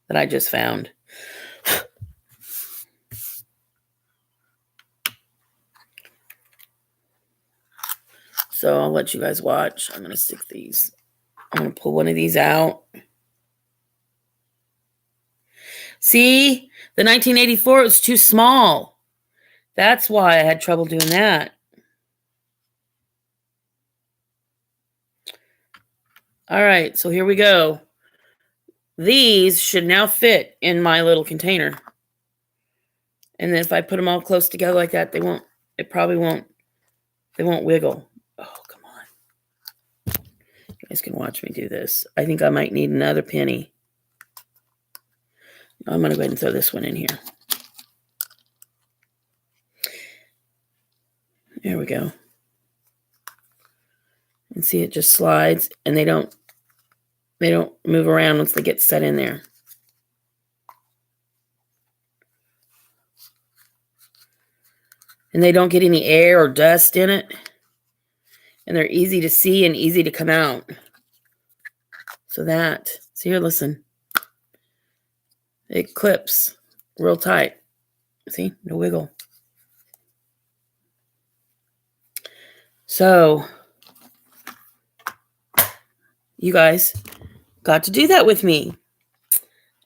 Speaker 1: that I just found. So I'll let you guys watch. I'm going to stick these. I'm going to pull one of these out. See, the 1984 was too small. That's why I had trouble doing that. All right, so here we go. These should now fit in my little container. And then if I put them all close together like that, they won't wiggle. Oh, come on. You guys can watch me do this. I think I might need another penny. I'm going to go ahead and throw this one in here. There we go. And see, it just slides, and they don't move around once they get set in there. And they don't get any air or dust in it. And they're easy to see and easy to come out. So here, listen. It clips real tight. See, no wiggle. So you guys got to do that with me.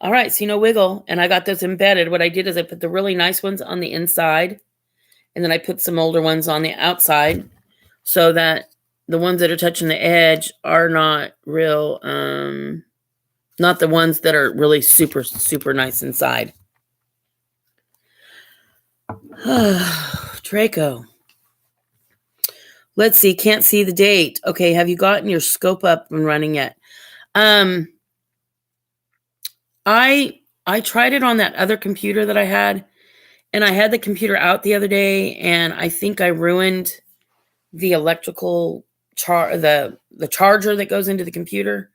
Speaker 1: All right, see, no wiggle. And I got those embedded. What I did is I put the really nice ones on the inside, and then I put some older ones on the outside so that the ones that are touching the edge are not real, not the ones that are really super, super nice inside. Draco. Let's see. Can't see the date. Okay. Have you gotten your scope up and running yet? I tried it on that other computer that I had, and I had the computer out the other day, and I think I ruined the electrical the charger that goes into the computer.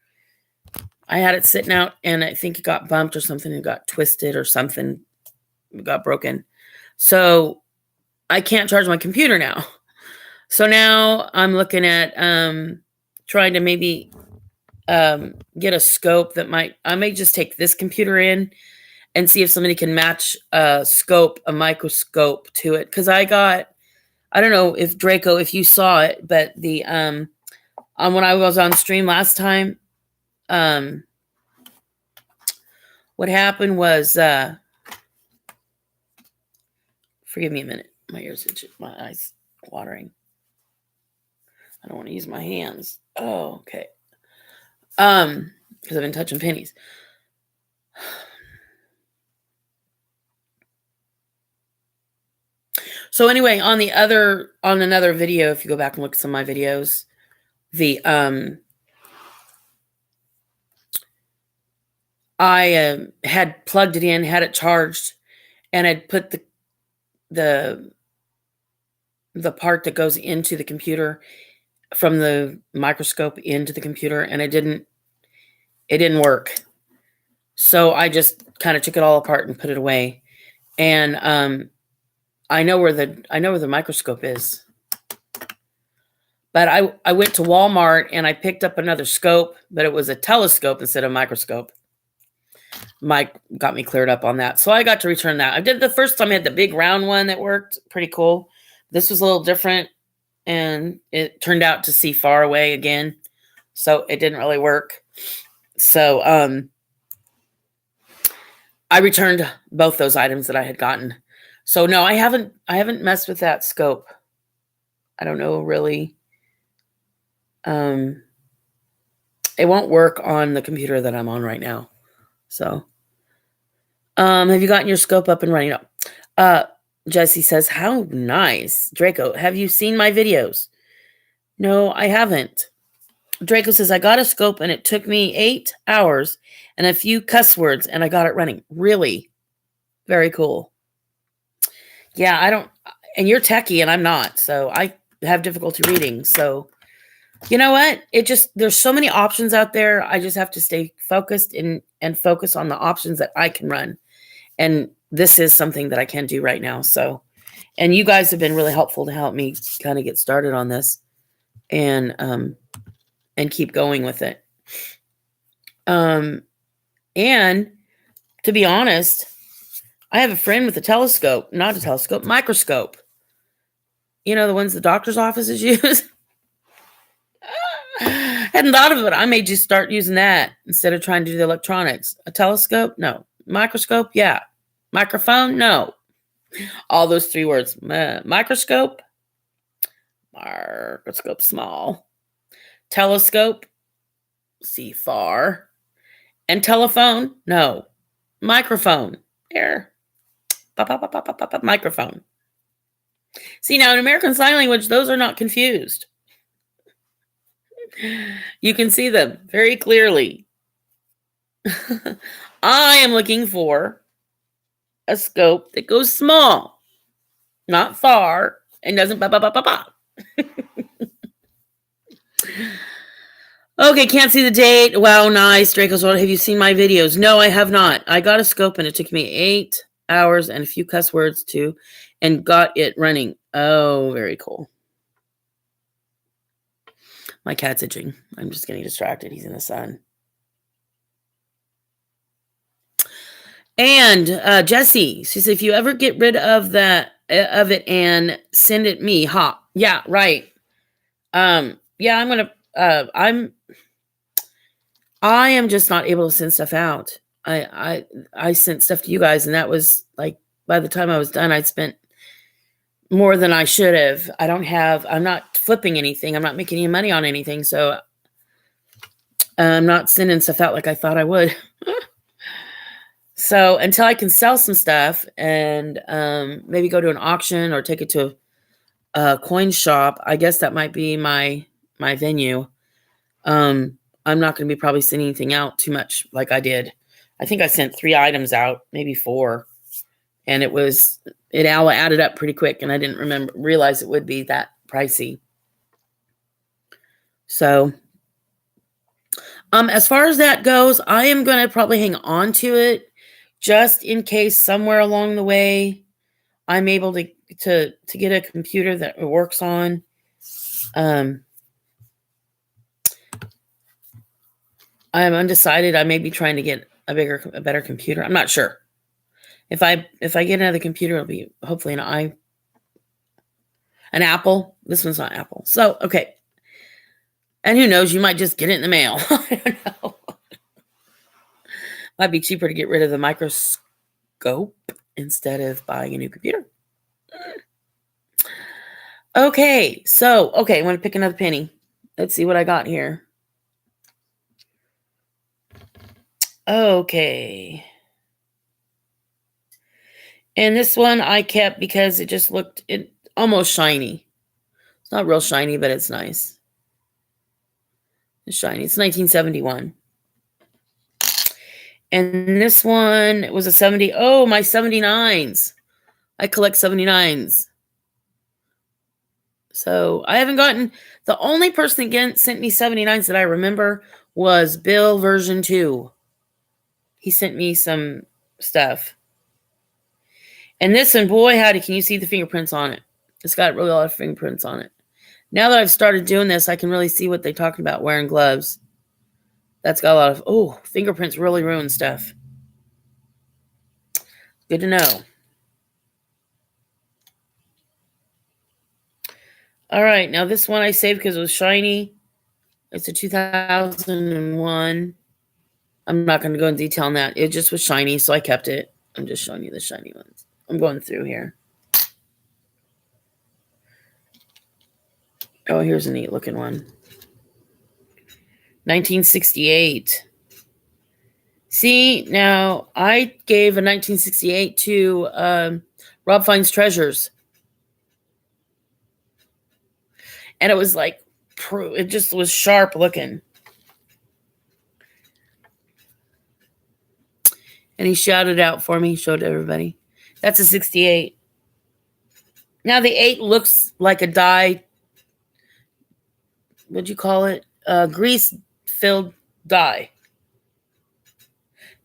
Speaker 1: I had it sitting out, and I think it got bumped or something. It got twisted or something. It got broken. So I can't charge my computer now. So now I'm looking at trying to maybe get a scope that I may just take this computer in and see if somebody can match a microscope to it. Because I don't know if Draco, if you saw it, but the when I was on stream last time, what happened was, forgive me a minute, my ears itching, my eyes watering. I don't want to use my hands. Oh, okay. Because I've been touching pennies. So anyway, on another video, if you go back and look at some of my videos, I had plugged it in, had it charged, and I'd put the part that goes into the computer from the microscope into the computer, and it didn't work. So I just kind of took it all apart and put it away. And I know where the microscope is. But I went to Walmart and I picked up another scope, but it was a telescope instead of microscope. Mike got me cleared up on that. So I got to return that. I did the first time I had the big round one that worked pretty cool. This was a little different, and it turned out to see far away again. So it didn't really work. So I returned both those items that I had gotten. So no, I haven't messed with that scope. I don't know really. It won't work on the computer that I'm on right now. So, have you gotten your scope up and running? No. Jesse says, how nice. Draco, have you seen my videos? No, I haven't. Draco says, I got a scope and it took me 8 hours and a few cuss words and I got it running. Really? Very cool. Yeah, and you're techie and I'm not, so I have difficulty reading. So, you know what? There's so many options out there. I just have to stay focused and focus on the options that I can run. And this is something that I can do right now. So, and you guys have been really helpful to help me kind of get started on this and keep going with it. And to be honest, I have a friend with a microscope. You know, the ones the doctor's offices use. Hadn't thought of it. I may just start using that instead of trying to do the electronics. A telescope? No. Microscope? Yeah. Microphone? No. All those 3 words. Microscope? Microscope small. Telescope? See far. And telephone? No. Microphone. There. Microphone. See, now in American Sign Language, those are not confused. You can see them very clearly. I am looking for a scope that goes small, not far, and doesn't Okay, can't see the date. Wow, nice. Draco's World. Have you seen my videos? No, I have not. I got a scope and it took me 8 hours and a few cuss words too, and got it running. Oh, very cool. My cat's itching. I'm just getting distracted. He's in the sun. And Jesse, she said, if you ever get rid of it and send it me, yeah, right. Yeah, I'm gonna. I am just not able to send stuff out. I sent stuff to you guys, and that was like by the time I was done, I'd spent more than I should have. I'm not flipping anything. I'm not making any money on anything. So I'm not sending stuff out like I thought I would. So until I can sell some stuff and maybe go to an auction or take it to a coin shop, I guess that might be my venue. I'm not going to be probably sending anything out too much like I did. I think I sent 3 items out, maybe 4. And it all added up pretty quick, and I didn't realize it would be that pricey. So, as far as that goes, I am going to probably hang on to it just in case somewhere along the way I'm able to get a computer that it works on. I'm undecided. I may be trying to get a better computer. I'm not sure. If I get another computer, it'll be hopefully an Apple. This one's not Apple. So, okay. And who knows, you might just get it in the mail. I don't know. Might be cheaper to get rid of the microscope instead of buying a new computer. Okay, so, I'm going to pick another penny. Let's see what I got here. Okay. And this one I kept because it just looked almost shiny. It's not real shiny, but it's nice. It's shiny. It's 1971. And this one was a 70. Oh, my 79s. I collect 79s. So I haven't gotten... The only person again sent me 79s that I remember was Bill version 2. He sent me some stuff. And this one, boy, howdy, can you see the fingerprints on it? It's got really a lot of fingerprints on it. Now that I've started doing this, I can really see what they're talking about wearing gloves. That's got a lot of... fingerprints really ruin stuff. Good to know. All right, now this one I saved because it was shiny. It's a 2001. I'm not going to go in detail on that. It just was shiny, so I kept it. I'm just showing you the shiny ones. I'm going through here. Oh, here's a neat looking one. 1968. See, now I gave a 1968 to Rob Finds Treasures. And it was like, it just was sharp looking. And he shouted out for me, showed everybody. That's a 68. Now the 8 looks like a dye. What'd you call it? Grease-filled dye.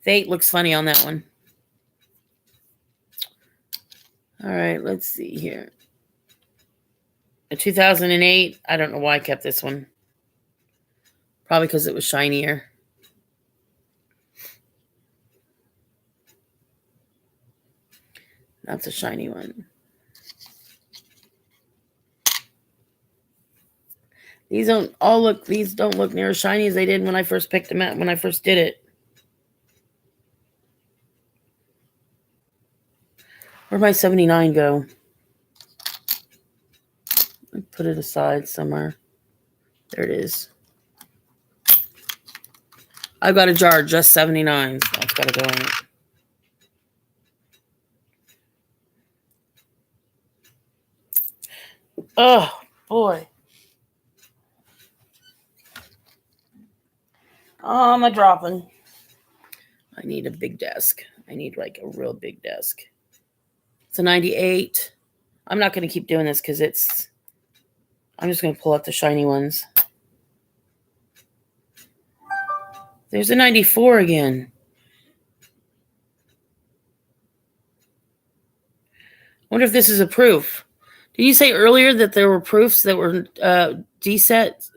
Speaker 1: The 8 looks funny on that one. All right, let's see here. A 2008. I don't know why I kept this one. Probably because it was shinier. That's a shiny one. These don't look near as shiny as they did when I first picked them up, when I first did it. Where'd my 79 go? I put it aside somewhere. There it is. I've got a jar just 79s. That's got to go in it. Oh, boy. Oh, am I dropping? I need a big desk. I need like a real big desk. It's a 98. I'm not going to keep doing this because I'm just going to pull out the shiny ones. There's a 94 again. I wonder if this is a proof. Did you say earlier that there were proofs that were D-sets?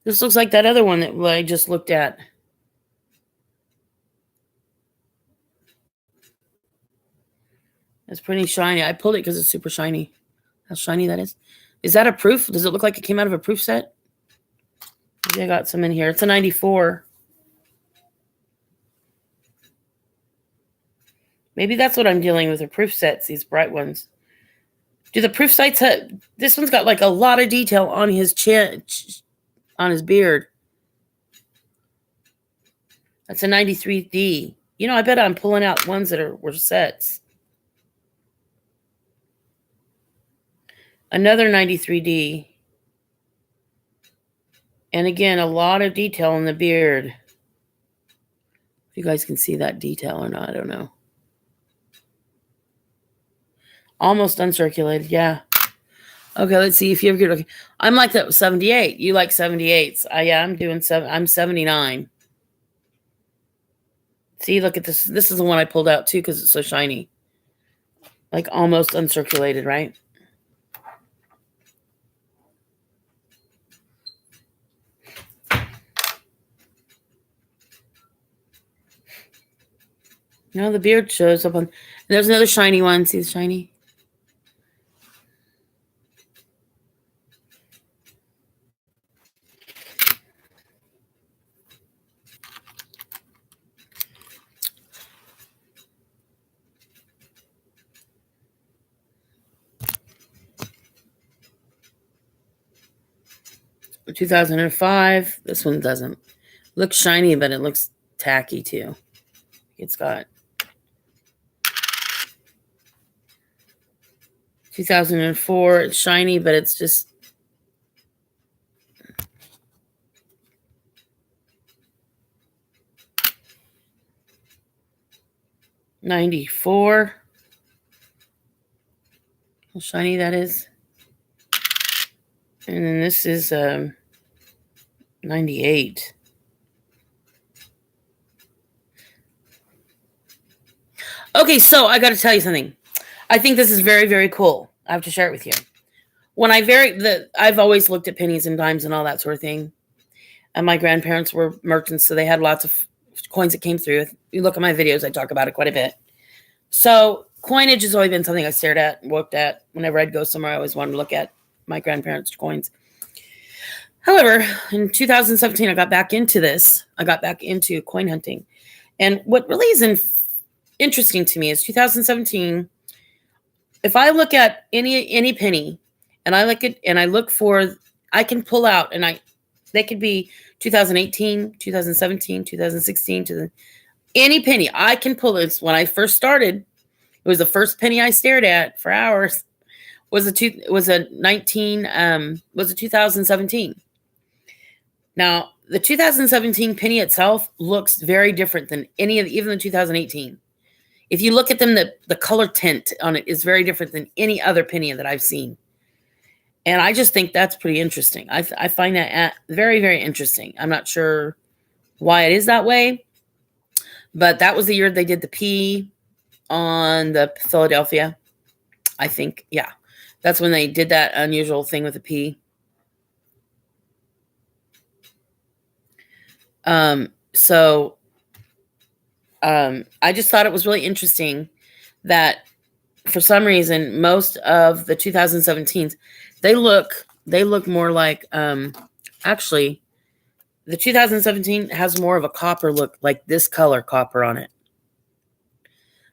Speaker 1: This looks like that other one that I just looked at. It's pretty shiny. I pulled it because it's super shiny. How shiny that is. Is that a proof? Does it look like it came out of a proof set? Maybe I got some in here. It's a 94. Maybe that's what I'm dealing with, the proof sets, these bright ones. Do the proof sites have... This one's got like a lot of detail on his chin, on his beard. That's a 93D. You know, I bet I'm pulling out ones that were sets. Another 93D. And again, a lot of detail in the beard. If you guys can see that detail or not, I don't know. Almost uncirculated, yeah. Okay, let's see if you ever get... Okay. I'm like that 78. You like 78s. Yeah, I'm 79. See, look at this. This is the one I pulled out too because it's so shiny. Like almost uncirculated, right? No, the beard shows up on. There's another shiny one. See the shiny? For 2005. This one doesn't look shiny, but it looks tacky too. It's got 2004. It's shiny, but it's just. '94. How shiny that is. And then this is 98. Okay, so I got to tell you something. I think this is very, very cool. I have to share it with you. When I've always looked at pennies and dimes and all that sort of thing. And my grandparents were merchants, so they had lots of coins that came through. If you look at my videos, I talk about it quite a bit. So coinage has always been something I stared at, looked at. Whenever I'd go somewhere, I always wanted to look at my grandparents' coins. However, in 2017, I got back into this. I got back into coin hunting. And what really is interesting to me is 2017. If I look at any penny and I look for, I can pull out and they could be 2018, 2017, 2016, any penny. I can pull this. When I first started, it was the first penny I stared at for hours. Was a 2017. Now, the 2017 penny itself looks very different than even the 2018. If you look at them, the color tint on it is very different than any other penny that I've seen. And I just think that's pretty interesting. I find that very, very interesting. I'm not sure why it is that way, but that was the year they did the P on the Philadelphia. I think, yeah. That's when they did that unusual thing with the P. I just thought it was really interesting that for some reason, most of the 2017s, they look more like, actually, the 2017 has more of a copper look, like this color copper on it.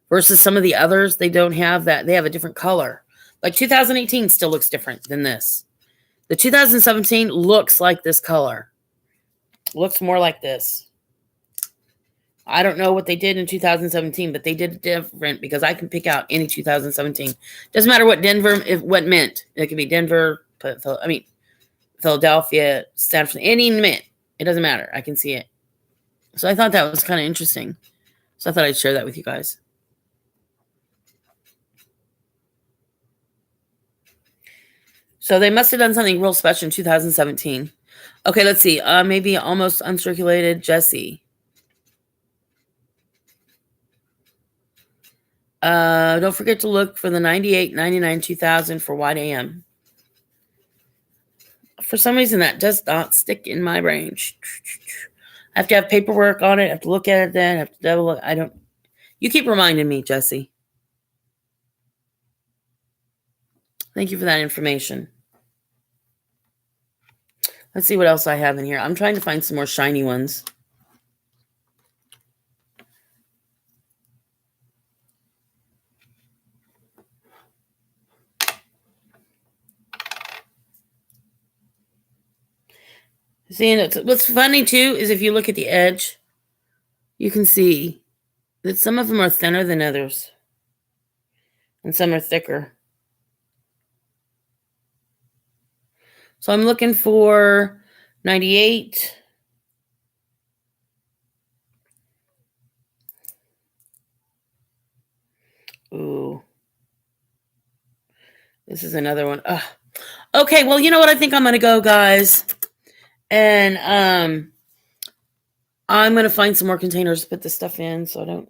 Speaker 1: Versus some of the others, they don't have that. They have a different color. Like 2018 still looks different than this. The 2017 looks like this color. Looks more like this. I don't know what they did in 2017, but they did it different because I can pick out any 2017. Doesn't matter what what mint. It could be Denver, Philadelphia, Stanford, any mint. It doesn't matter. I can see it. So I thought that was kind of interesting. So I thought I'd share that with you guys. So they must have done something real special in 2017. Okay, let's see. Maybe almost uncirculated Jesse. Don't forget to look for the 98, 99, 2000 for white AM. For some reason, that does not stick in my brain. I have to have paperwork on it. I have to look at it then. I have to double look. You keep reminding me, Jesse. Thank you for that information. Let's see what else I have in here. I'm trying to find some more shiny ones. See, what's funny too is if you look at the edge, you can see that some of them are thinner than others, and some are thicker. So I'm looking for 98. Ooh. This is another one. Ugh. Okay, well, you know what? I think I'm going to go, guys. And I'm going to find some more containers to put this stuff in so I don't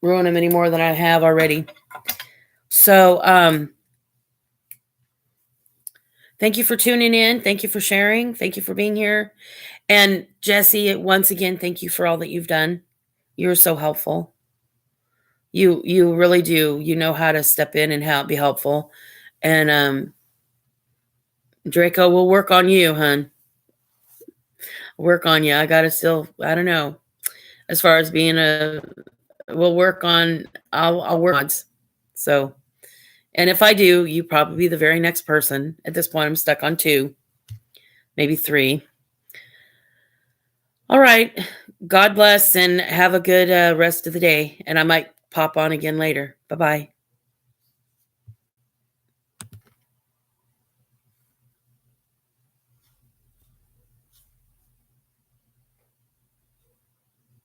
Speaker 1: ruin them any more than I have already. So thank you for tuning in. Thank you for sharing. Thank you for being here. And Jesse, once again, thank you for all that you've done. You're so helpful. You really do. You know how to step in and be helpful. And Draco will work on you, hun. Work on you. I gotta still, I don't know. As far as being we'll work on, I'll work on. So, and if I do, you probably be the very next person. At this point, I'm stuck on 2, maybe 3. All right. God bless and have a good rest of the day. And I might pop on again later. Bye-bye.